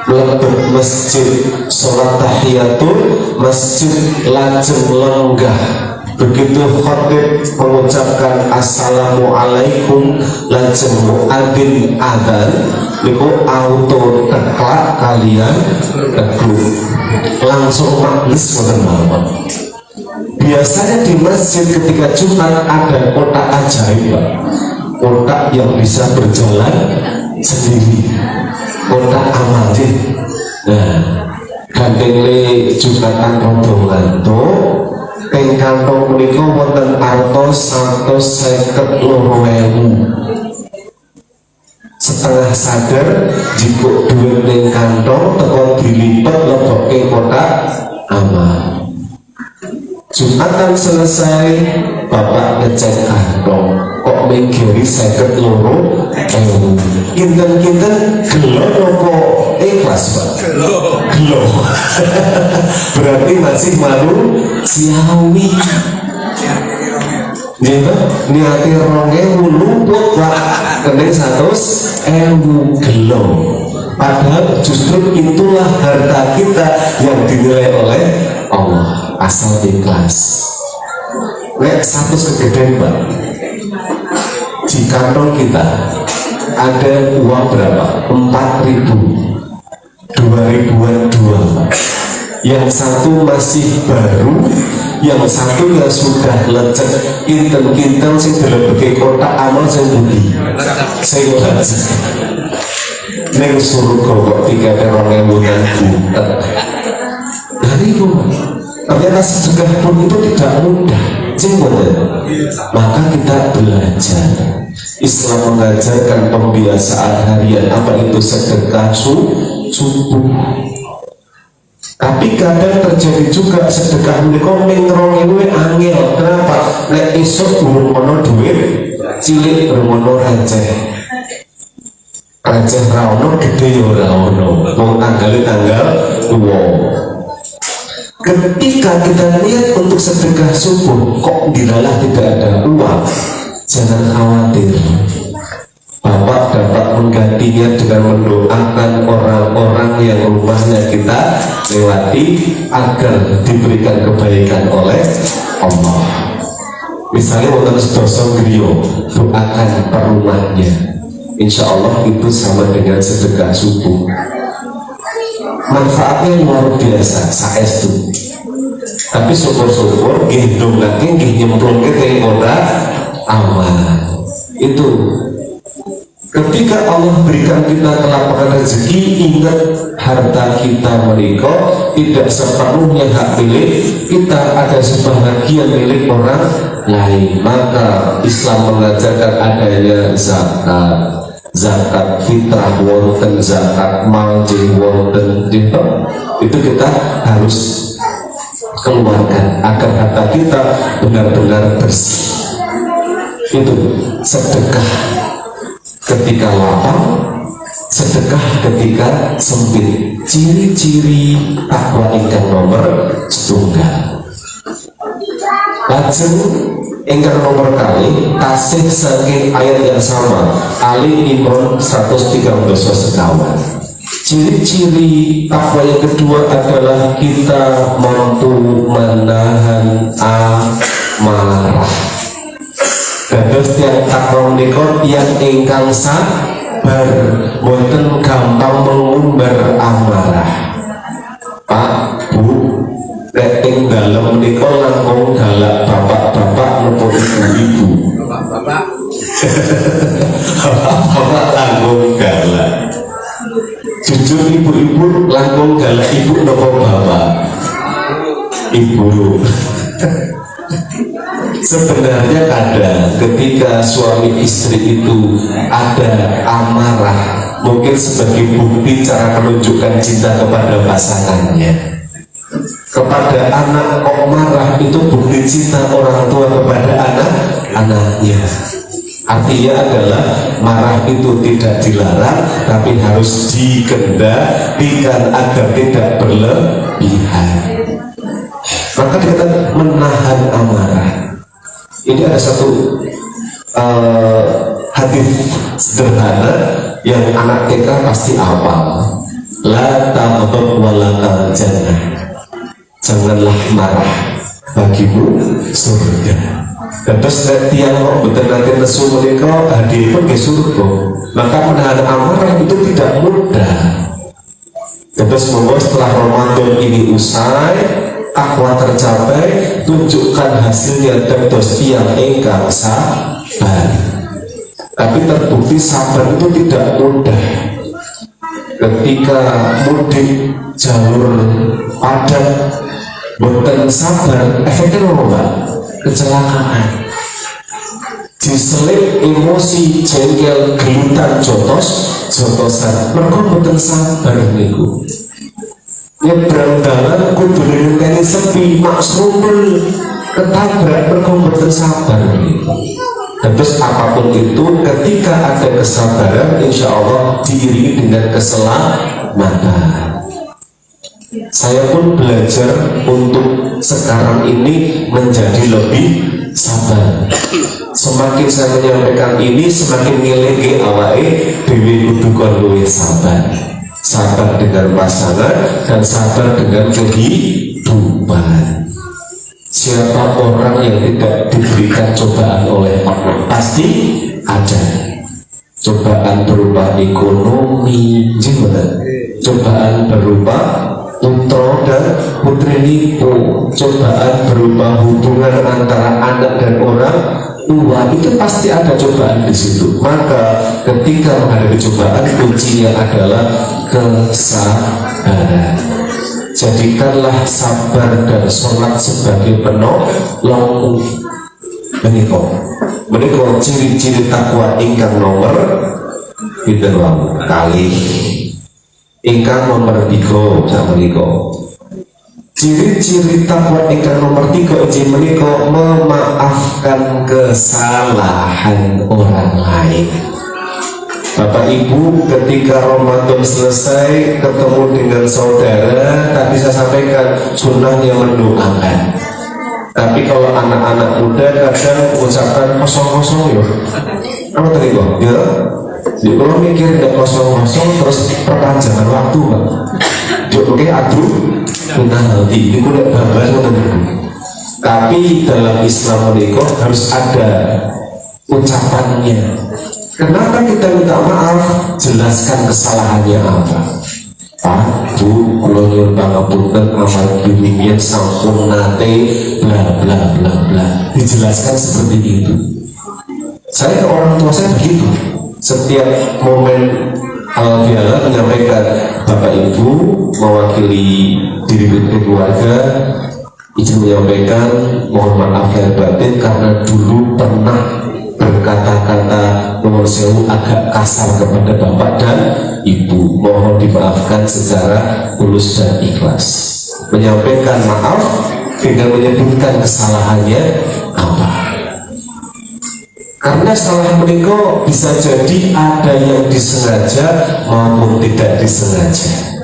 mlebet masjid sholat tahiyatul masjid lajeng lenggah. Begitu khatib mengucapkan assalamualaikum lajeng muadzin adzan niku auto teklak kalian tekluk langsung majlis wonten mawon. Biasanya di masjid ketika Jumat ada kotak ajaib Pak. Kotak yang bisa berjalan sendiri, kotak amadin. Nah, gandeng Jumatan rombongan tuh teng kantong menika wonten artos 152.000. Setengah sadar jika duit ning kantong teko dilipat leboke kotak amal. Jumatan selesai, bapak ngecek kantong, kok menggiri 52.000. Kinten-kinten gelo nopo ikhlas Pak? Gelo. Berarti masih malu siawi. Gitu, niati 2.000 lumput Pak, kening 100.000 gelo. Padahal justru itulah harta kita yang dinilai oleh Allah. Asal ikhlas. Nek 100 kegedean Pak, di kantong kita ada uang berapa? 4.000, 2.000-an dua. Yang satu masih baru, yang satu yang sudah lecek. Kinten-kinten sing dilebeke kotak amal sing budi, sing baca. Neng surga kok 3.000 butet. Dari itu ternyata sedekah pun itu tidak mudah. Maka kita belajar. Islam mengajarkan pembiasaan harian, apa itu sedekah subuh. Tapi kadang terjadi juga sedekah mereka mengrong itu angel. Kenapa? Nek isuk burung mono duit, cilik burung mono receh. Receh rawono gede ya rawono. Mau tanggal tua. Ketika kita niat untuk sedekah subuh, kok dilalah tidak ada uang, jangan khawatir. Bapak dapat menggantinya dengan mendoakan orang-orang yang rumahnya kita lewati agar diberikan kebaikan oleh Allah. Misalnya wonten sedoso griya, doakan per rumahnya. Insya Allah itu sama dengan sedekah subuh. Manfaatnya luar biasa, saestu. Tapi syukur-syukur nggih ndongake nggih nyemplungke teng kotak amal. Itu ketika Allah berikan kita kelapangan rezeki, ingat harta kita mereka tidak sepenuhnya hak milik kita, ada sebahagian milik orang lain. Maka Islam mengajarkan adanya zakat fitrah wonten, zakat mal wonten, itu kita harus keluarkan agar harta kita benar-benar bersih. Itu sedekah ketika lapang, sedekah ketika sempit. Ciri-ciri takwa ingkang nomor setunggal. Lajeng ingkang nomor kali tasih saking ayat yang sama, Ali Imran 113 sekawan. Ciri-ciri takwa yang kedua adalah kita mampu menahan amarah. Dados yang takwa menika yang ingkang sabar, boten gampang mengumbar amarah. Pak, Bu, nek ing dalem menika langkung galak bapak-bapak napa ibu-ibu. Bapak langkung galak. Jujur ibu-ibu langkung galak ibu napa bapak? Ibu. Sebenarnya kadang ketika suami istri itu ada amarah, mungkin sebagai bukti cara menunjukkan cinta kepada pasangannya. Kepada anak kok marah, itu bukti cinta orang tua kepada anak-anaknya. Artinya adalah marah itu tidak dilarang, tapi harus dikendalikan agar tidak berlebihan. Maka kita menahan amarah. Ini ada satu hadis sederhana yang anak TK pasti hafal. La taghdab wa la jannah. Janganlah marah, bagimu surga. Dan terus tiang kok betul nanti nesu mereka hadir pun ke surga. Maka menahan amarah itu tidak mudah. Terus setelah Ramadan ini usai, takwa tercapai, tunjukkan hasilnya dados yang engkang sabar. Tapi terbukti sabar itu tidak mudah. Ketika mudik jalur padat, boten sabar, efeknya apa Mbak? Kecelakaan. Diselip emosi, jengkel, gelutan, jotosan. Mereka boten sabar niku. Nyebrang dalan kudu ngenteni sepi, maksrumul ketabrak mereka boten sabar niku. Terus apapun itu, ketika ada kesabaran, insya Allah diiringi dengan keselamatan. Saya pun belajar untuk sekarang ini menjadi lebih sabar. Semakin saya menyampaikan ini, semakin ngelingi awake dewi kudu kon luwih sabar. Sabar dengan pasangan dan sabar dengan kehidupan. Siapa orang yang tidak diberikan cobaan oleh Allah? Pasti ada. Cobaan berupa ekonomi, cobaan berupa putra dan putri nipu, cobaan berupa hubungan antara anak dan orang tua, itu pasti ada cobaan di situ. Maka ketika menghadapi cobaan, kuncinya adalah kesabaran. Jadikanlah sabar dan sholat sebagai penolong menika ciri-ciri takwa ingkang nomor pinten kali ingkang nomor 3 sakmenika. Ciri-ciri takwa ingkang nomor 3 inggih menika memaafkan kesalahan orang lain. Bapak Ibu, ketika Ramadan selesai ketemu dengan saudara, tak bisa sampaikan sunnahnya mendoakan. Tapi kalau anak-anak muda kadang mengucapkan kosong-kosong ya. Apa tadi kok? Ya. Jadi kalau mikir nggak kosong-kosong terus perpanjangan waktu Pak. Jadi oke aduh, minta nanti ini udah babas Tapi dalam Islam menikah harus ada ucapannya. Kenapa kita minta maaf? Jelaskan kesalahannya apa. Pak, Bu, kalau nyuruh pangapunten amal bimbingan sampun nate bla bla bla bla. Dijelaskan seperti itu. Saya ke orang tua saya begitu. Setiap momen halal bihalal menyampaikan Bapak Ibu mewakili diri keluarga, izin menyampaikan mohon maaf lahir batin karena dulu pernah berkata-kata nomor sewu agak kasar kepada bapak dan ibu, mohon dimaafkan secara tulus dan ikhlas. Menyampaikan maaf dengan menyebutkan kesalahannya apa. Karena salah menikah bisa jadi ada yang disengaja maupun tidak disengaja.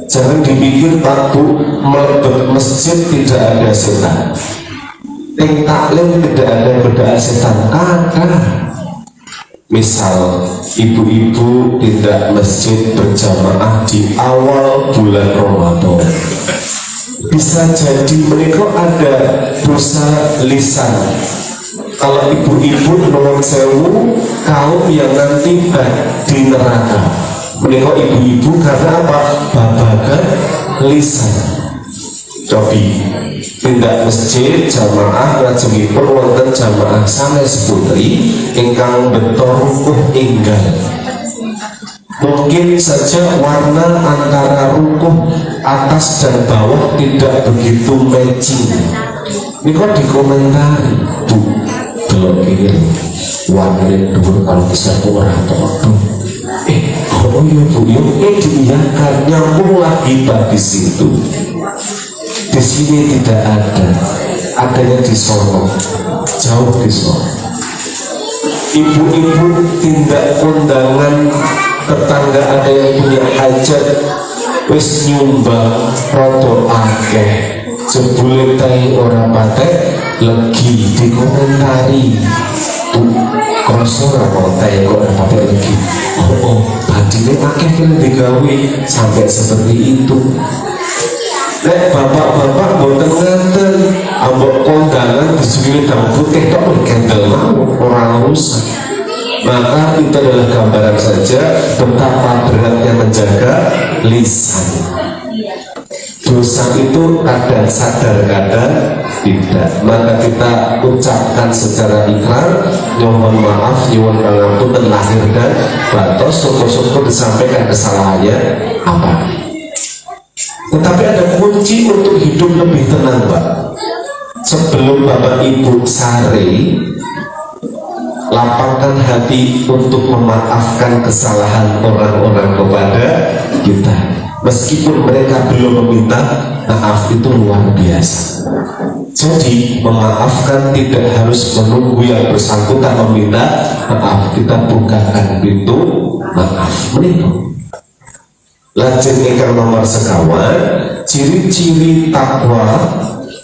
Jangan dipikir Pak Bu melebet masjid tidak ada setan. Yang taklim tidak ada godaan setan, ada. Misal ibu-ibu tidak masjid berjamaah di awal bulan Ramadan, bisa jadi mereka ada dosa lisan. Kalau ibu-ibu nomor sewu kaum yang nanti di neraka, mereka ibu-ibu karena apa? Babagan lisan. Cobi tindak masjid jamaah lajengipun wonten jamaah sanes putri ingkang betor rukuh enggal. Mungkin saja warna antara rukuh atas dan bawah tidak begitu matching. Ini kok dikomentari, Bu, belum ini warnanya dulu kalau bisa orang atau oh iya Bu, diiyakan nyambung lagi Pak di situ. Di sini tidak ada, adanya di Solo, jauh di Solo. Ibu-ibu tindak undangan tetangga ada yang punya hajat, wis nyumbang rodo akeh, jebule tai ora patek legi dikomentari. Krosor apa tai kok ora patek legi. Oh, badine akeh kan digawe sampai seperti itu. Nek bapak-bapak boten ngaten, ambok kondangan disuguhi daun putih tok kendel mau orang rusak. Maka itu adalah gambaran saja betapa beratnya menjaga lisan. Dosa itu kadang sadar kadang tidak. Maka kita ucapkan secara ikrar, mohon maaf, nyuwun pangapunten lahir dan batin, syukur-syukur disampaikan kesalahannya apa. Tetapi ada kunci untuk hidup lebih tenang Pak. Sebelum Bapak Ibu sare, lapangkan hati untuk memaafkan kesalahan orang-orang kepada kita. Meskipun mereka belum meminta maaf, itu luar biasa. Jadi memaafkan tidak harus menunggu yang bersangkutan meminta maaf. Kita bukakan pintu maaf menikah. Lajeng ingkang nomor sekawan, ciri-ciri takwa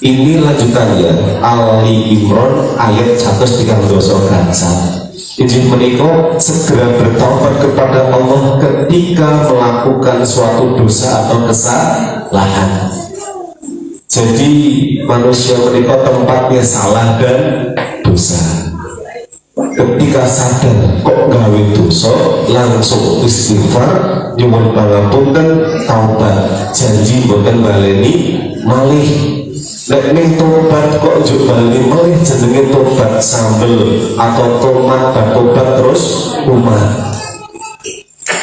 ini lanjutannya Ali Imran ayat 132 gansal. Injil menika segera bertaubat kepada Allah ketika melakukan suatu dosa atau kesalahan. Jadi manusia menika tempatnya salah dan dosa. Ketika sadar kok gawe dosa, langsung istighfar, nyuwun pangapunten, taubat, janji mboten baleni malih. Nek ning tobat kok njuk baleni malih jenenge tobat sambel atau tomat tobat terus umat.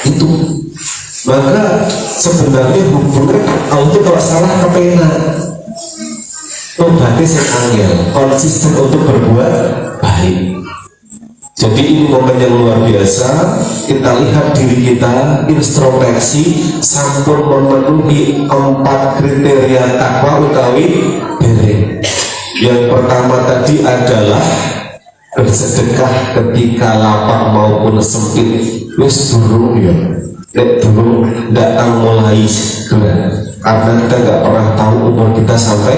Itu. Maka sebenarnya hubungan Allah itu kalau salah kepenak. tobatnya sing angel, konsisten untuk berbuat baik. Jadi ini momen yang luar biasa. Kita lihat diri kita, introspeksi, sampun memenuhi 4 kriteria takwa utawi dereng. Yang pertama tadi adalah bersedekah ketika lapar maupun sempit. Wis durung ya, nek durung datang mulai segera, karena kita nggak pernah tahu umur kita sampai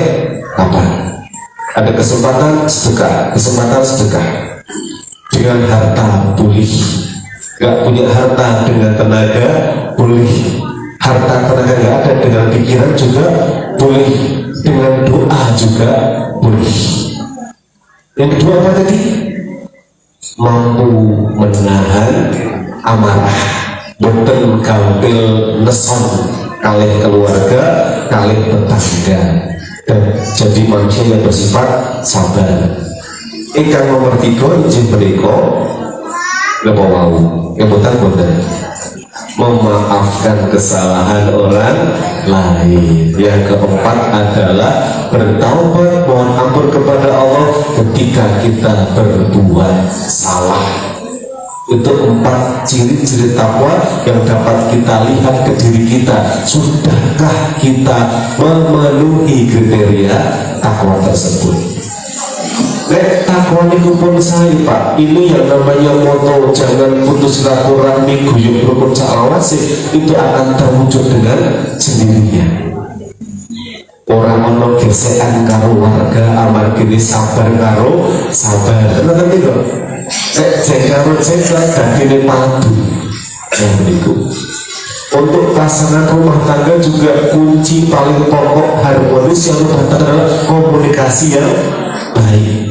kapan. Ada kesempatan sedekah dengan harta pulih, gak punya harta dengan tenaga pulih, harta tenaga gak ada dengan pikiran juga pulih, dengan doa juga pulih. Yang kedua apa tadi? Mampu menahan amarah, boten gampil neson kalih keluarga, kalih tetangga, dan jadi manusia yang bersifat sabar. Ikan nomor 3 izin beriko lepo mau yang boten memaafkan kesalahan orang lain. Yang keempat adalah bertaubat, mohon ampun kepada Allah ketika kita berbuat salah. Itu 4 ciri-ciri takwa yang dapat kita lihat ke diri kita. Sudahkah kita memenuhi kriteria takwa tersebut? Nek takwa niku pun saya Pak, ini yang namanya moto jangan putus silaturahmi guyub rukun sa'awasih, itu akan terwujud dengan sendirinya. Orang ono gesekan karo warga amargine sabar karo sabar. Ngoten niku. Cek karo cek dadine padu. Yang berikut. Untuk pasangan rumah tangga juga kunci paling pokok harmonis yang adalah komunikasi yang baik.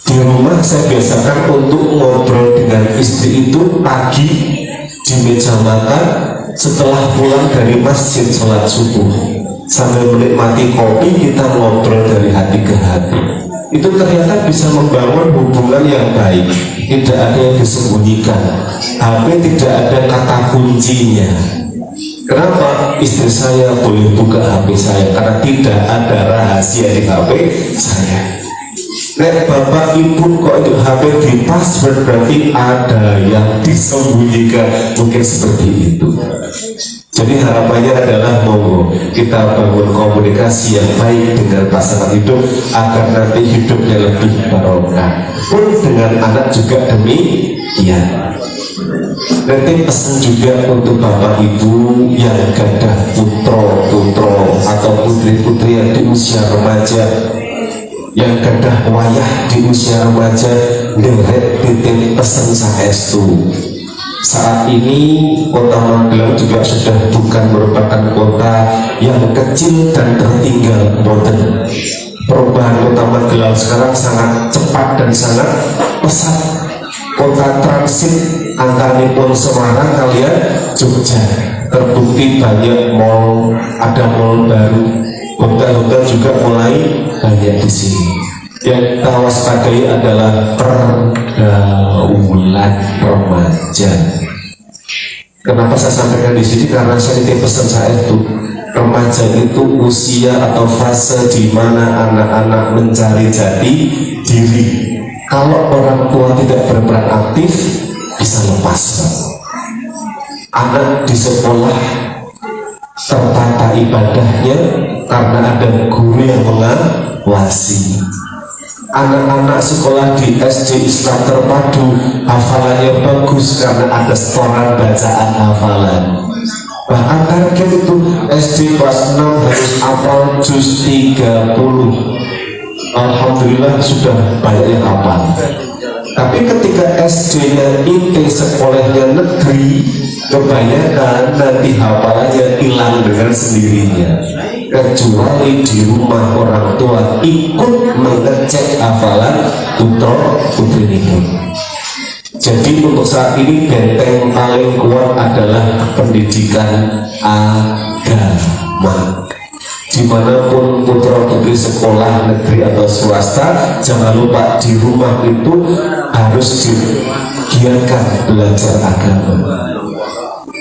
Di rumah saya biasakan untuk ngobrol dengan istri itu pagi di meja makan setelah pulang dari masjid sholat subuh, sambil menikmati kopi kita ngobrol dari hati ke hati. Itu ternyata bisa membangun hubungan yang baik, tidak ada yang disembunyikan, HP tidak ada kata kuncinya. Kenapa? Istri saya boleh buka HP saya karena tidak ada rahasia di HP saya. Nek bapak ibu kok itu HP di password, berarti ada yang disembunyikan, mungkin seperti itu. Jadi harapannya adalah monggo kita bangun komunikasi yang baik dengan pasangan hidup agar nanti hidupnya lebih barokah. Pun dengan anak juga demikian. Nanti pesan juga untuk bapak ibu yang gadah putro atau putri-putri yang di usia remaja, yang gadah wayah di usia remaja, derek titip pesen saestu. Saat ini kota Magelang juga sudah bukan merupakan kota yang kecil dan tertinggal modern. Perubahan kota Magelang sekarang sangat cepat dan sangat pesat. Kota transit antaripun Semarang kalian Jogja, terbukti banyak mall, ada mall baru, hotel-hotel juga mulai banyak di sini. Yang kita waspadai adalah pergaulan remaja. Kenapa saya sampaikan di sini? Karena saya titip pesan saya itu, remaja itu usia atau fase di mana anak-anak mencari jati diri. Kalau orang tua tidak berperan aktif, bisa lepas. Anak di sekolah tertata ibadahnya karena ada guru yang mengawasi. Anak-anak sekolah di SD Islam Terpadu hafalannya bagus karena ada setoran bacaan hafalan. Bahkan target itu SD kelas 6 harus hafal juz 30. Alhamdulillah sudah banyak yang hafal. Tapi ketika SD-nya IT sekolahnya negeri, kebanyakan nanti hafalannya hilang dengan sendirinya, kecuali di rumah orang tua ikut mengecek hafalan putra putri itu. Jadi untuk saat ini benteng paling kuat adalah pendidikan agama. Dimanapun putra putri sekolah negeri atau swasta, jangan lupa di rumah itu harus digiatkan belajar agama.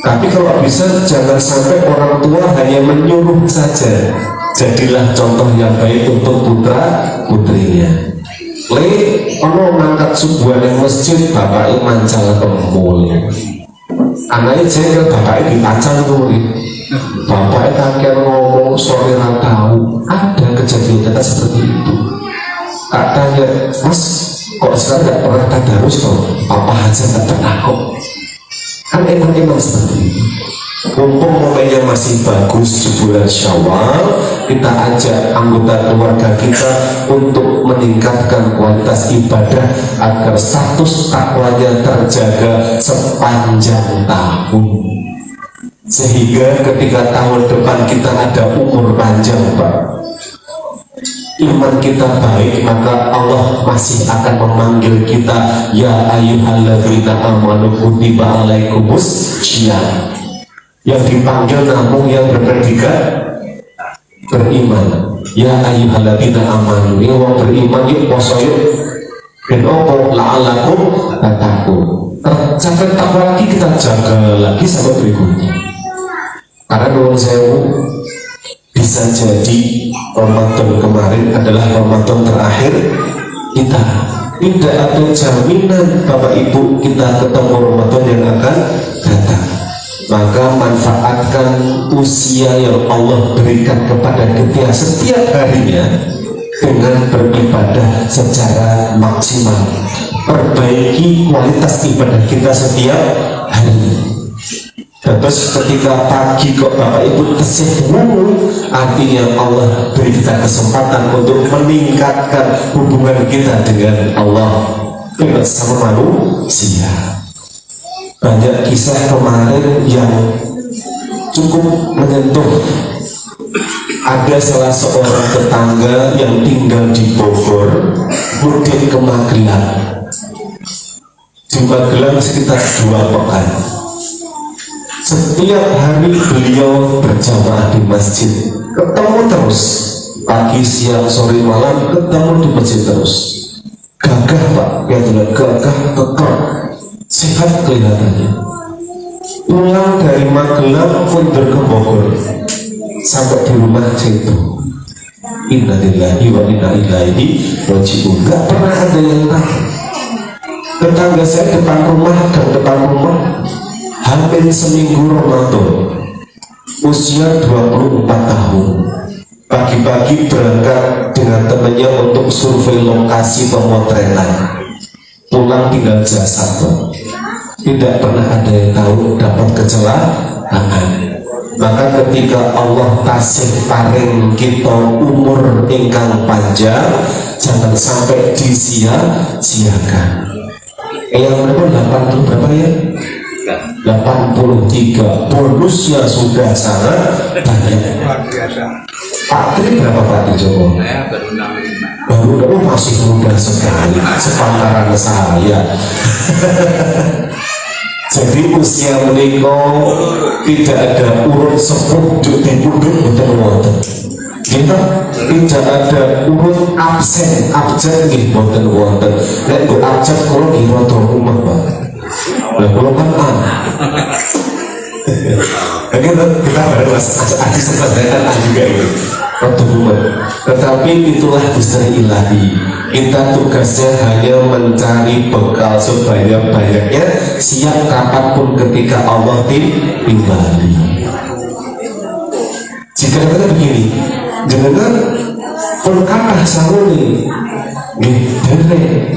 Tapi kalau bisa jangan sampai orang tua hanya menyuruh saja, Jadilah contoh yang baik untuk putra putrinya. Ono mangkat subuhan yang masjid, bapaknya mancal kemul. Anaknya jengkel, bapaknya dipacal murid. Bapaknya kakek ngomong sore tahu. Ada kejadian nyata seperti itu. Kak tanya, mas kok sekarang gak pernah tadarus toh? Apa aja gak pernah kok? Kan emang seperti itu. Mumpung momennya masih bagus di bulan Syawal, kita ajak anggota keluarga kita untuk meningkatkan kualitas ibadah agar status takwanya terjaga sepanjang tahun, sehingga ketika tahun depan kita ada umur panjang, Pak, iman kita baik, maka Allah masih akan memanggil kita, ya ayyuhalladzina amanu kutiba alaikumus syiyam. Yang dipanggil namun yang berpredikat beriman. Ya ayyuhalladzina amanu, ini orang beriman yuk poso yuk. Dan opo la'alakum tattaqun. Sampai takwa lagi kita jaga lagi sampai berikutnya. Karena nuwun sewu, bisa jadi Ramadan kemarin adalah Ramadan terakhir kita. Tidak ada jaminan Bapak Ibu kita ketemu Ramadan yang akan datang. Maka manfaatkan usia yang Allah berikan kepada kita setiap harinya dengan beribadah secara maksimal. Perbaiki kualitas ibadah kita setiap hari. Terus ketika pagi kok Bapak Ibu tesih dulu, artinya Allah beri kita kesempatan untuk meningkatkan hubungan kita dengan Allah, dengan sama manusia. Banyak kisah kemarin yang cukup menyentuh. Ada salah seorang tetangga yang tinggal di Bogor, mudik ke Magelang. Di Magelang sekitar 2 pekan. Setiap hari beliau berjamaah di masjid, ketemu terus, pagi, siang, sore, malam, ketemu di masjid terus. Gagah Pak, ya gagah, kekar, sehat kelihatannya. Pulang dari Magelang mundur ke Bogor, sampai di rumah situ, innalillahi wa inna ilaihi raji'un. Gak pernah ada yang tahu. Tetangga saya depan rumah dan depan rumah hampir seminggu Ramadan, usia 24 tahun. Pagi-pagi berangkat dengan temannya untuk survei lokasi pemotretan, pulang tinggal jasad. Tidak pernah ada yang tahu dapat kecelakaan. Maka ketika Allah tasih paring kita umur ingkang panjang, jangan sampai disia-siakan. Yang berapa 80 berapa ya? 83. Bonusnya sudah sangat banyak. Pak Tri berapa Pak Tri Joko? Saya baru 65. Baru masih muda sekali, sepantaran saya. Jadi usia menikah tidak ada urut sepuh di punduk betul wonten. Kita tidak ada urut absen nih betul wonten. Nek go absen kalau di rodo rumah Pak. Lah kalau kan kita baru ada sebenarnya juga itu rodo rumah. Tetapi itulah misteri ilahi. Kita tugasnya hanya mencari bekal sebanyak-banyaknya, siap kapanpun ketika Allah timbali. Jika kita begini, dengan perkata saruni, dereng.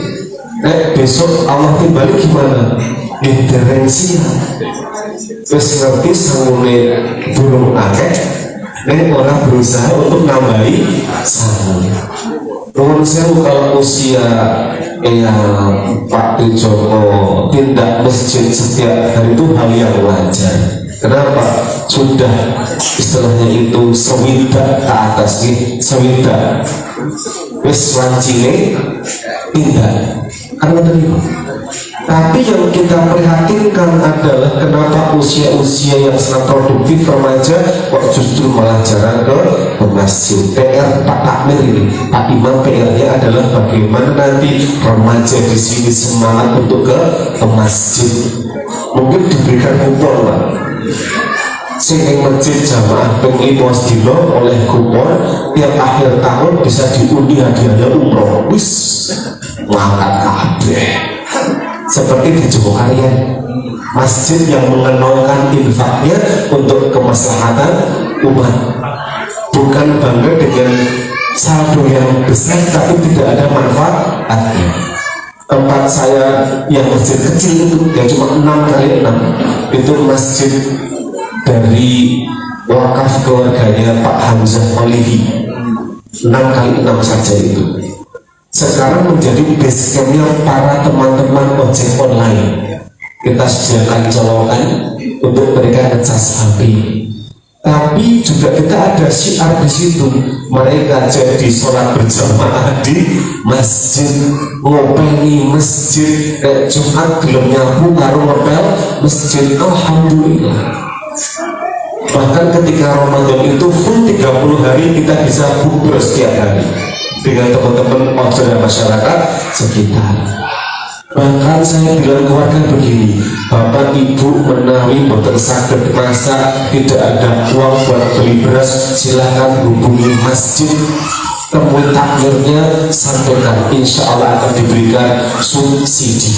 Besok Allah timbali gimana? Dereng siap. Terus ngerti saruni burung akeh, orang berusaha untuk nambahi saruni. Menurut saya kalau usia Pak Joko tindak masjid setiap hari itu hal yang wajar. Kenapa? Sudah istilahnya itu sewidak ke atas nih, sewidak wis wancine tindak karena terima. Tapi yang kita prihatinkan adalah kenapa usia-usia yang sangat produktif remaja kok justru malah jarang ke masjid. PR Pak Takmir ini, Pak Imam, PR-nya adalah bagaimana nanti remaja di sini semangat untuk ke masjid. Mungkin diberikan kupon Pak. sing ing masjid jamaah ping 5 dina oleh kupon, tiap akhir tahun bisa diundi hadiahnya umroh. Wis ngangkat kabeh. Seperti di Jogokarya, masjid yang mengenalkan infaknya untuk kemaslahatan umat, bukan bangga dengan saldo yang besar tapi tidak ada manfaatnya. Tempat saya yang masjid kecil itu yang cuma 6x6 itu masjid dari wakaf keluarganya Pak Hamzah Olivi, 6x6 saja itu. Sekarang menjadi base campnya para teman-teman ojek online. Kita sediakan colokan untuk mereka ngecas HP. Tapi juga kita ada syiar di situ. Mereka jadi sholat berjamaah di masjid, ngopeni masjid, Jumat belum nyapu karo ngepel masjid. Alhamdulillah. Bahkan ketika Ramadan itu full 30 hari kita bisa bukber setiap hari dengan teman-teman dan masyarakat sekitar. Bahkan saya bilang keluarga begini, bapak ibu menawi boten saged masak, tidak ada uang buat beli beras, silahkan hubungi masjid, temui takmirnya, sampaikan, insya Allah akan diberikan subsidi.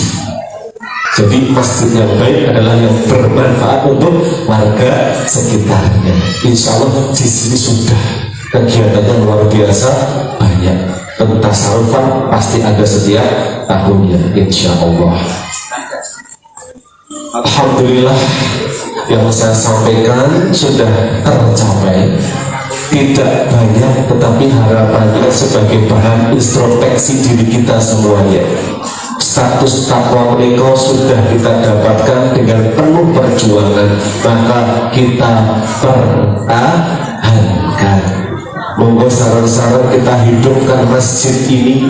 Jadi masjid yang baik adalah yang bermanfaat untuk warga sekitarnya. Insya Allah di sini sudah kegiatannya luar biasa banyak. Pentasarufan pasti ada setiap tahunnya, insya Allah. Alhamdulillah yang saya sampaikan sudah tercapai. Tidak banyak, tetapi harapannya sebagai bahan introspeksi diri kita semuanya. Status takwa mereka sudah kita dapatkan dengan penuh perjuangan, maka kita pertahankan. Monggo saran-saran kita hidupkan masjid ini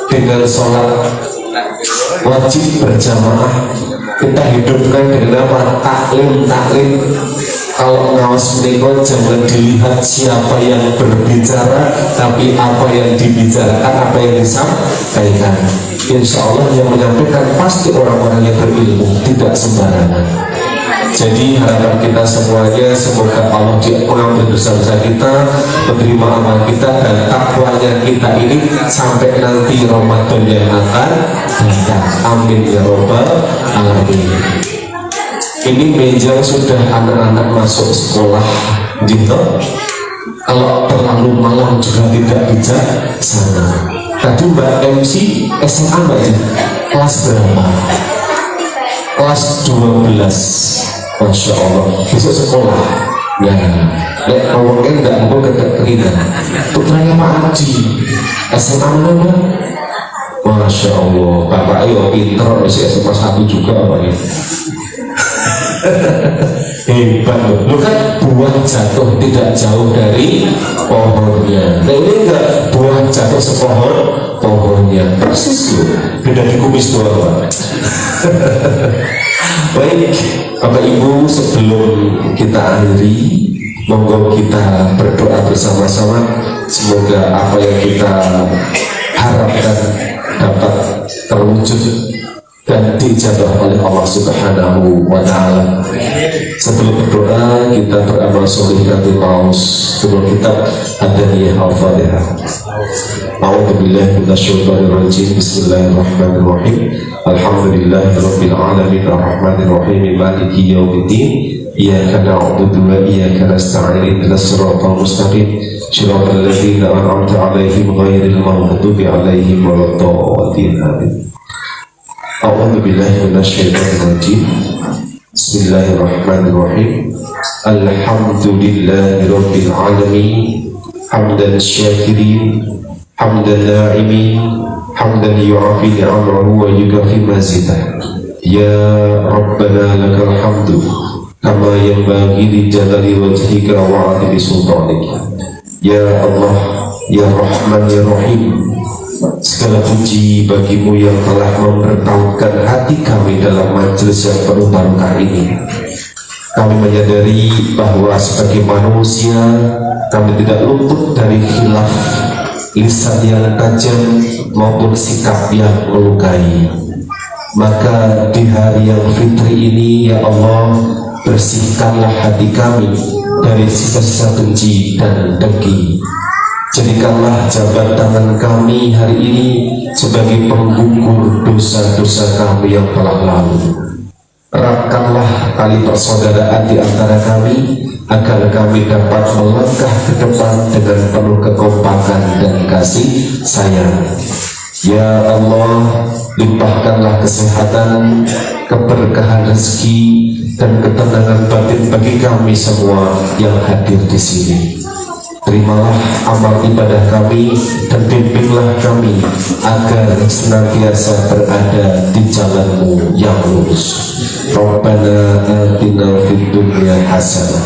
dengan sholat wajib berjamaah. Kita hidupkan dengan apa? Taklim. Kalau ngawas mereka jangan dilihat siapa yang berbicara, tapi apa yang dibicarakan, apa yang disampaikan. Insya Allah yang menyampaikan pasti orang-orang yang berilmu, tidak sembarangan. Jadi harapan kita semuanya, semoga Allah mengampuni dosa-dosa kita, menerima amal kita dan takwanya kita ini sampai nanti Ramadan yang akan datang. Amin ya robbal alamin. Ini meja sudah anak-anak masuk sekolah gitu. Kalau terlalu malam juga tidak bijaksana. Tadi Mbak MC SMA Mbak ya? Kelas berapa? Kelas 12. Masya Allah, besok sekolah. Ya, ngomongnya enggak mau keterima. Putranya Pak Haji, SMA mana? Masya Allah, Bapak ayo pinter, masih SMA 1 juga Pak ya. Hebat loh, kan buah jatuh tidak jauh dari pohonnya. Nah ini enggak buah jatuh sepohon pohonnya, persis loh, beda di kumis doang. Baik, Bapak Ibu, sebelum kita akhiri, monggo kita berdoa bersama-sama. Semoga apa yang kita harapkan dapat terwujud dan dijabah oleh Allah Subhanahu wa Ta'ala. Sebelum berdoa, kita beramal soleh kami paus sebelum kita Hadaniyah Al-Fatihah. A'udzubillahi minasyaitonirrajim. Bismillahirrahmanirrahim. Alhamdulillahirabbil alamin arrahmanir rahim maliki yaumiddin. Iyyaka na'budu wa iyyaka nasta'in ihdinas siratal mustaqim siratal ladzina an'amta 'alaihim ghairil maghdubi 'alaihim waladdallin. Amin. A'udzubillahi minasyaitonirrajim. Bismillahirrahmanirrahim. Alhamdulillahirabbil alamin hamdan syakirin hamdan na'imin hamdan yu'afi ni'amahu wa yukafi mazidah. Ya Rabbana lakal hamdu kama yanbaghi li jalali wajhika wa 'azimi sultanika. Ya Allah, Ya Rahman, Ya Rahim, segala puji bagimu yang telah membertautkan hati kami dalam majelis yang penuh barokah ini. Kami menyadari bahwa sebagai manusia kami tidak luput dari khilaf lisan yang tajam maupun sikap yang melukai. Maka di hari yang fitri ini ya Allah, bersihkanlah hati kami dari sisa-sisa benci dan dengki. Jadikanlah jabat tangan kami hari ini sebagai penggugur dosa-dosa kami yang telah lalu. Eratkanlah tali persaudaraan di antara kami agar kami dapat melangkah ke depan dengan penuh kekompakan dan kasih sayang. Ya Allah, limpahkanlah kesehatan, keberkahan rezeki, dan ketenangan batin bagi kami semua yang hadir di sini. Terimalah amal ibadah kami dan bimbinglah kami agar senantiasa berada di jalan-Mu yang lurus. Rabbana atina fid dunya hasanah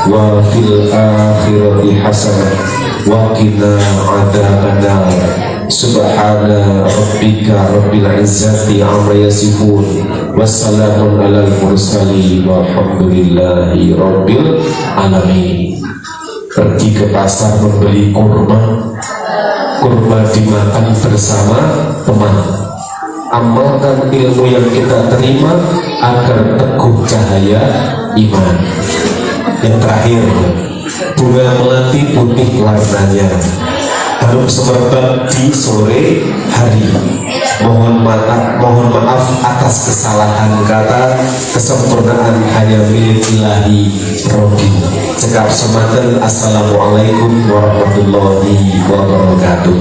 wa fil akhirati hasanah wa qina adzabannar. Subhana rabbika rabbil izzati amma yasifun wassalamun alal mursalin walhamdulillahi rabbil alamin. Pergi ke pasar membeli kurma dimakan bersama teman. Amalkan ilmu yang kita terima agar teguh cahaya iman. Yang terakhir, bunga melati putih warnanya, harum semerbak di sore hari. Mohon maaf atas kesalahan kata, kesempurnaan hanya milik Ilahi Robi. Cekap semanten. Assalamualaikum warahmatullahi wabarakatuh.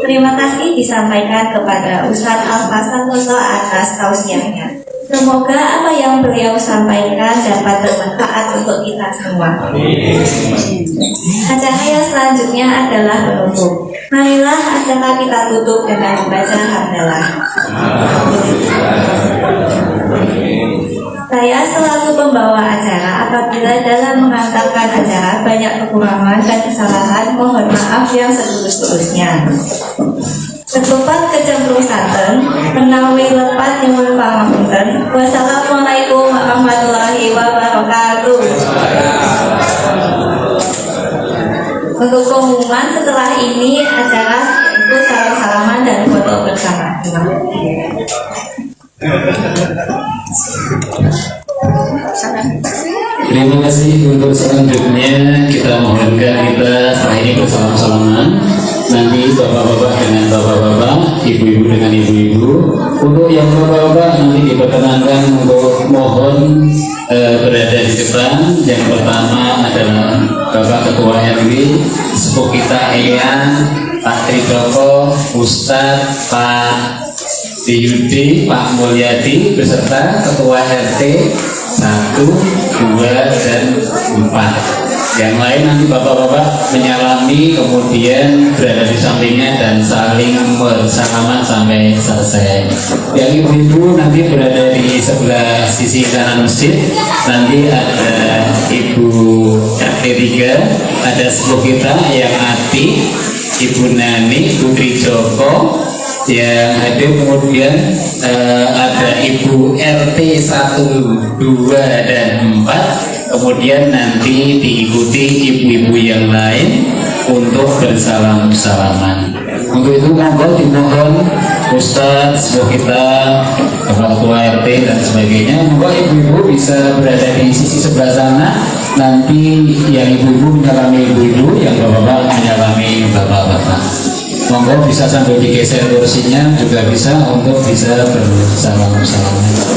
Terima kasih disampaikan kepada Ustadz Al-Fasanullah atas tausiahnya. Semoga apa yang beliau sampaikan dapat bermanfaat untuk kita semua. Acara yang selanjutnya adalah penutup. Marilah acara kita tutup dengan membaca hamdalah. Saya selaku pembawa acara, apabila dalam mengantarkan acara banyak kekurangan dan kesalahan, mohon maaf yang setulus-tulusnya. Ketupat kecemplung santen, menawi lepat nyuwun pangapunten. Wassalamualaikum warahmatullahi wabarakatuh. Untuk pengumuman setelah ini acara itu salam-salaman dan foto bersama. Terima kasih. Untuk selanjutnya kita mohonkan kita setelah ini bersama-salaman. Nanti bapak-bapak dengan bapak-bapak, ibu-ibu dengan ibu-ibu. Untuk yang bapak-bapak nanti diperkenankan untuk mohon berada di depan. Yang pertama adalah Bapak Ketua RW, sepuh kita Eyang, Pak Tridoko, Ustadz, Pak Diyudi, Pak Mulyadi beserta Ketua RT 1, 2, dan 4. Yang lain nanti bapak-bapak menyalami, kemudian berada di sampingnya dan saling bersalaman sampai selesai. Yang ibu-ibu nanti berada di sebelah sisi kanan masjid. Nanti ada Ibu RT 3, ada sepuh kita yang Ati, Ibu Nani, Putri Joko yang hadir, kemudian ada Ibu RT 1, 2, dan 4. Kemudian nanti diikuti ibu-ibu yang lain untuk bersalam-salaman. Untuk itu monggo dimohon Ustadz, sepuh kita, Bapak Ketua RT dan sebagainya, monggo ibu-ibu bisa berada di sisi sebelah sana. Nanti yang ibu-ibu menyalami ibu-ibu, yang bapak-bapak menyalami bapak-bapak. Monggo bisa sambil digeser kursinya juga bisa untuk bisa bersalam-salaman.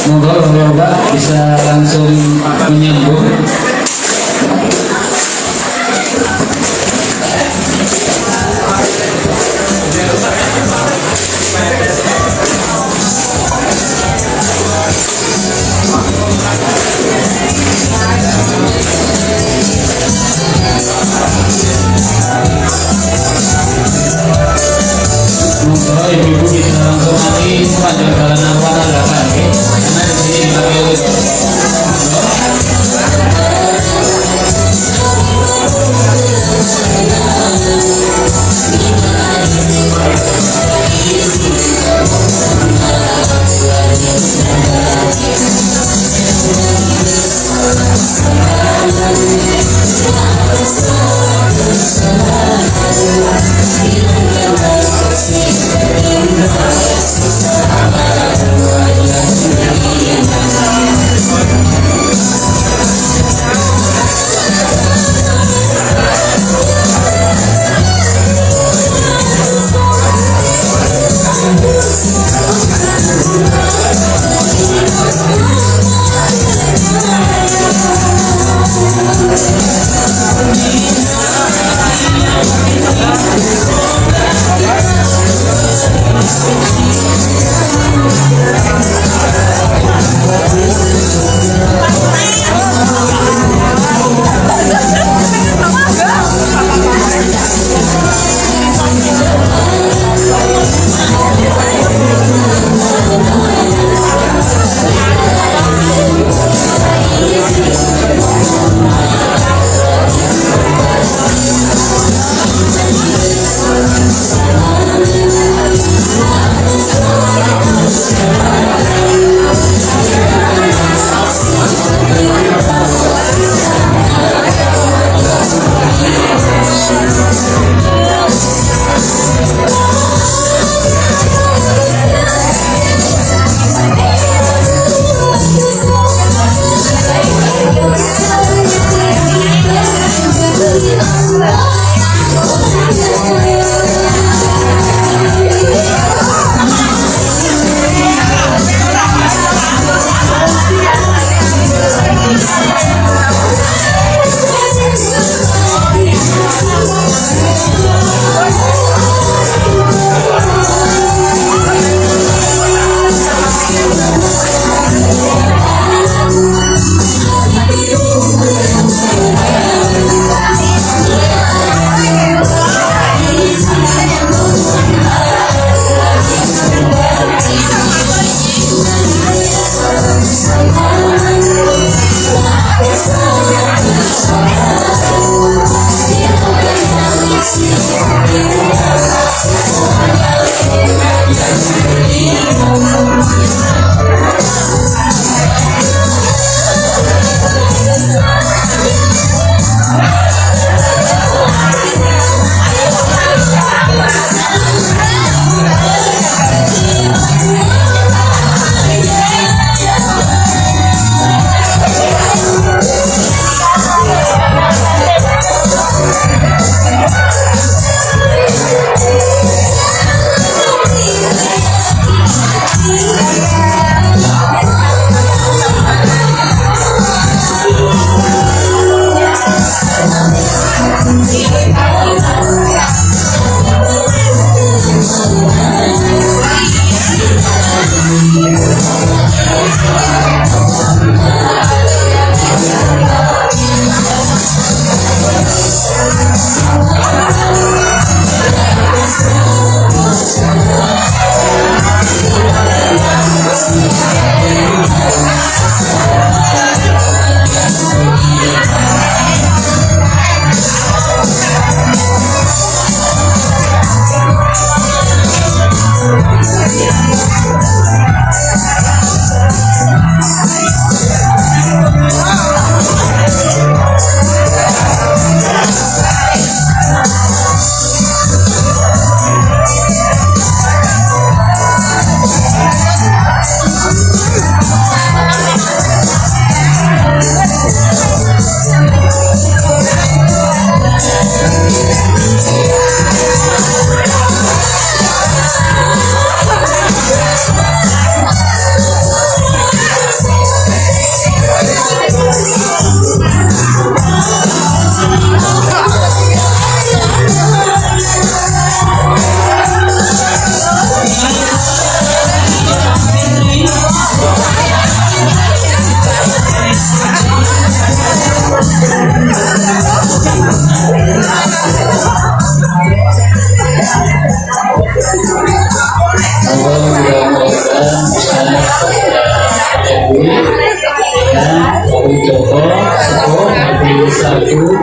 Monggo bapak bisa langsung menyambung. Monggo ibu-ibu bisa langsung nanti sepanjang jalan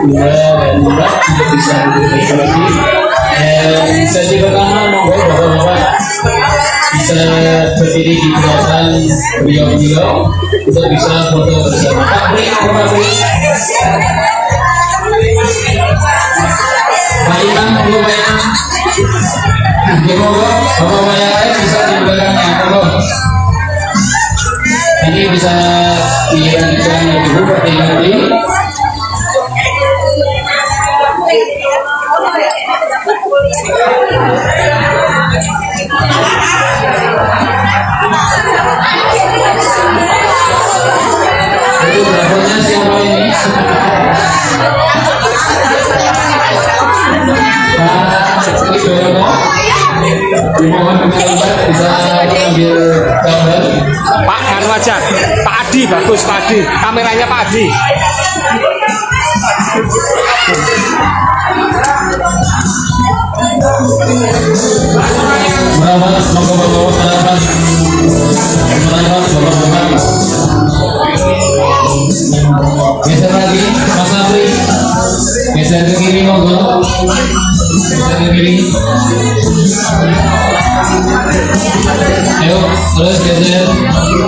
dua dan empat bisa duduk di kursi. Dan sesi pertama monggo bapak-bapak bisa berdiri di belakang beliau-beliau untuk bisa foto bersama. Pak Bri, Pak Bri. Pak Imam, belum Pak Imam. Oke, monggo bapak-bapak yang lain bisa di belakangnya, monggo. Ini bisa dilanjutkan dulu Pak Imam. Itu dragonnya siapa ini? Pak Widodo, dimohon dengan bisa mengambil gambar. Pak anu aja, Pak Adi bagus, Pak Adi, kameranya Pak Adi. Merawat, monggo merawat, bapak-bapak. Geser lagi, Mas Apri. Geser ke kiri, monggo. Geser ke kiri. Ayo, terus geser.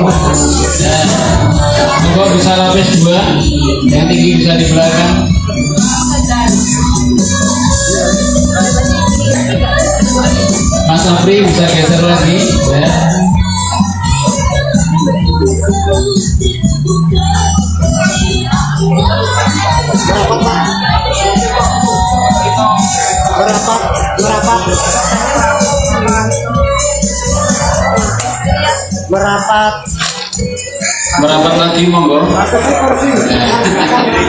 Nah, monggo bisa lapis dua. Yang tinggi bisa di belakang. Mas Apri bisa geser lagi, ya. Merapat lagi monggo. Merapat lagi.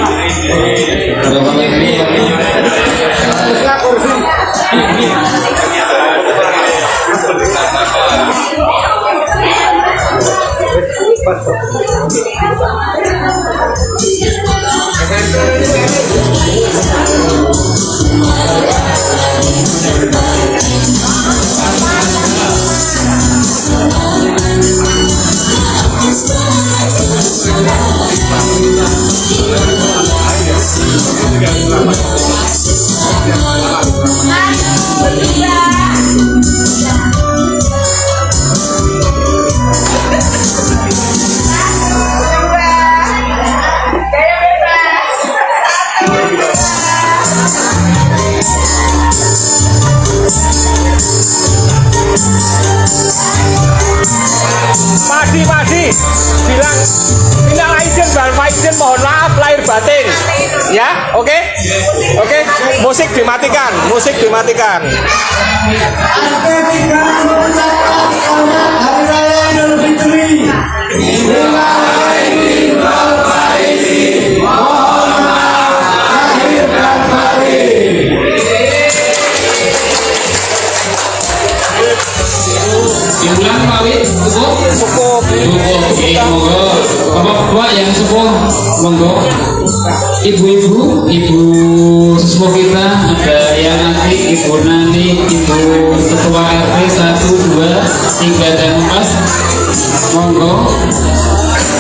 Padi, bilang minal aidin wal faizin, mohon maaf lahir batin. Ya, oke? Oke, musik dimatikan, musik dimatikan. Hari Raya Idul Fitri. Diulang Pak Wid, cukup? Cukup. Oke, monggo. Bapak-bapak yang sepuh, monggo. Ibu-ibu, ibu sesepuh kita, ada yang nanti Ibu Nani, Ibu Ketua RT 1, 2, 3, dan 4. Monggo.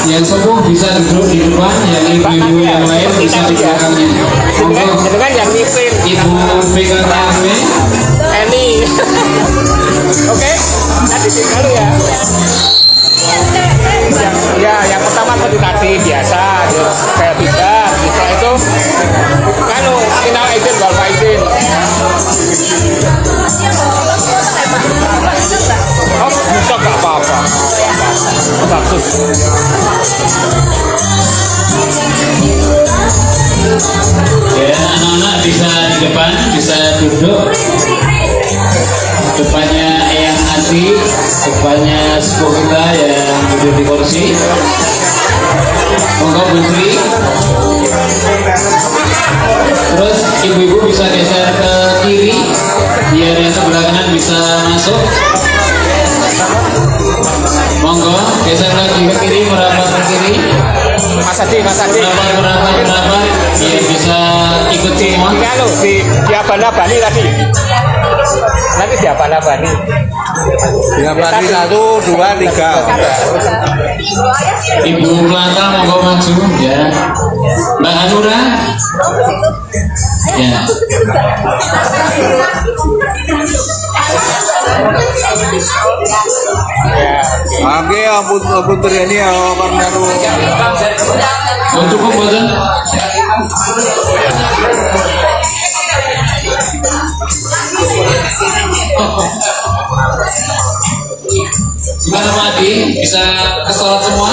Yang sepuh bisa duduk di depan, yang ibu-ibu yang lain bisa di belakangnya. Monggo. Dengan yang nyipin. Ibu PKTRW. Eni. Oke, nanti dulu ya. Yang pertama tadi biasa, kayak bidan. Setelah itu, kanu minal aidin wal faizin. Oh, bisa nggak apa-apa. Bagus. Ya, anak-anak bisa di depan, bisa duduk. Depannya Eyang Ati, depannya sepuh kita yang duduk di kursi. Monggo Putri. Terus ibu-ibu bisa geser ke kiri, biar yang sebelah kanan bisa masuk. Monggo monggo geser lagi ke kiri, merapat ke kiri, Mas Adi. merapat, biar bisa ikut semua. Ini anu di abani tadi. Nanti di abani. Diabani 1, 2, 3. Ibu Melata monggo maju ya. Mbak Hanura. Ya. Oke, ampun terjadi ya karena Oh, cukup bosan. Gimana Pak Adi? Bisa kesolat semua?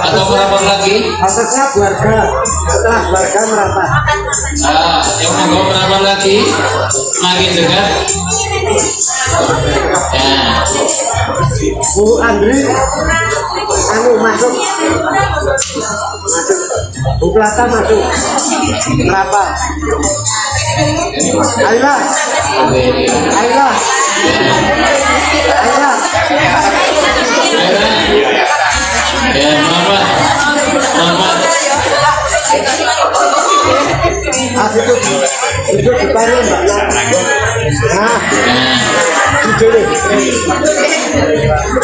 Atau merapat lagi? Atasnya keluarga, setelah keluarga merapat. Yang monggo merapat lagi, makin dekat. Ya. Bu Andri, masuk. Bu Plata masuk. Merapat. Ayla. Ya, merapat. Itu depannya Mbak Nana. Nah,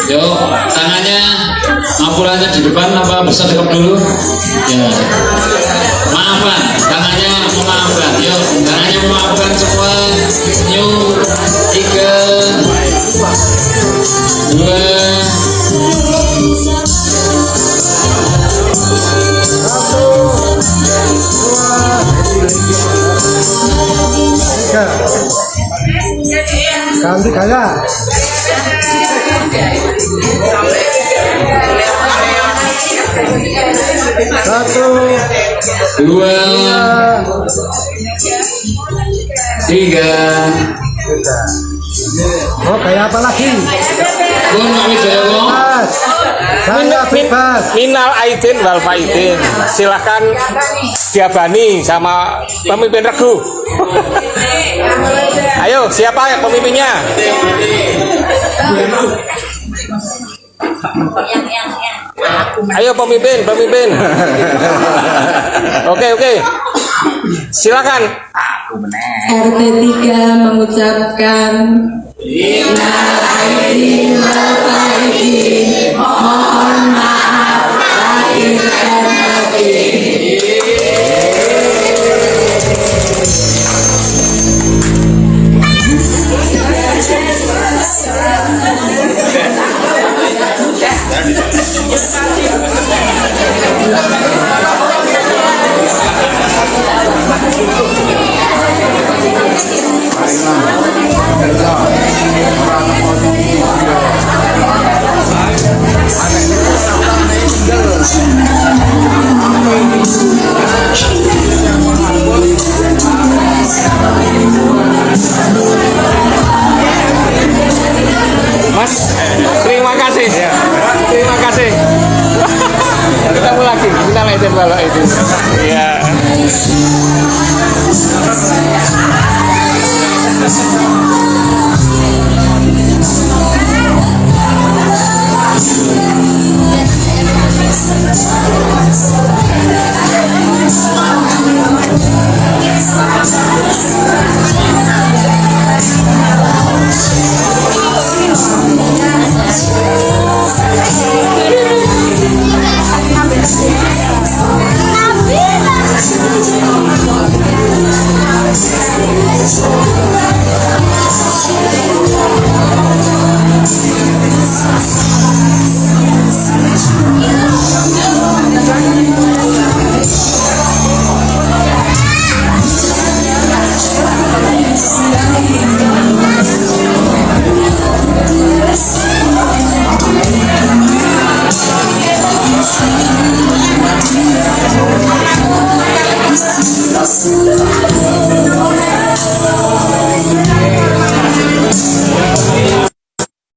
Yuk, tangannya ampulannya di depan apa bisa dekat dulu? Ya. Maafkan, tangannya memaafkan. Yuk, tangannya memaafkan semua. Yuk, 3, 2, ganti gaya. Satu, 2, 3. oh kayak apa lagi? Pun Pak Wijaya Wong. Bebas, saya bebas. Minal aidin wal faidin. Silahkan diabani sama pemimpin regu. Ayo, siapa yang pemimpinnya? Ayo pemimpin. Oke. Silakan. RT 3 mengucapkan Innal aidin wal faidin, mohon maaf lahir dan batin.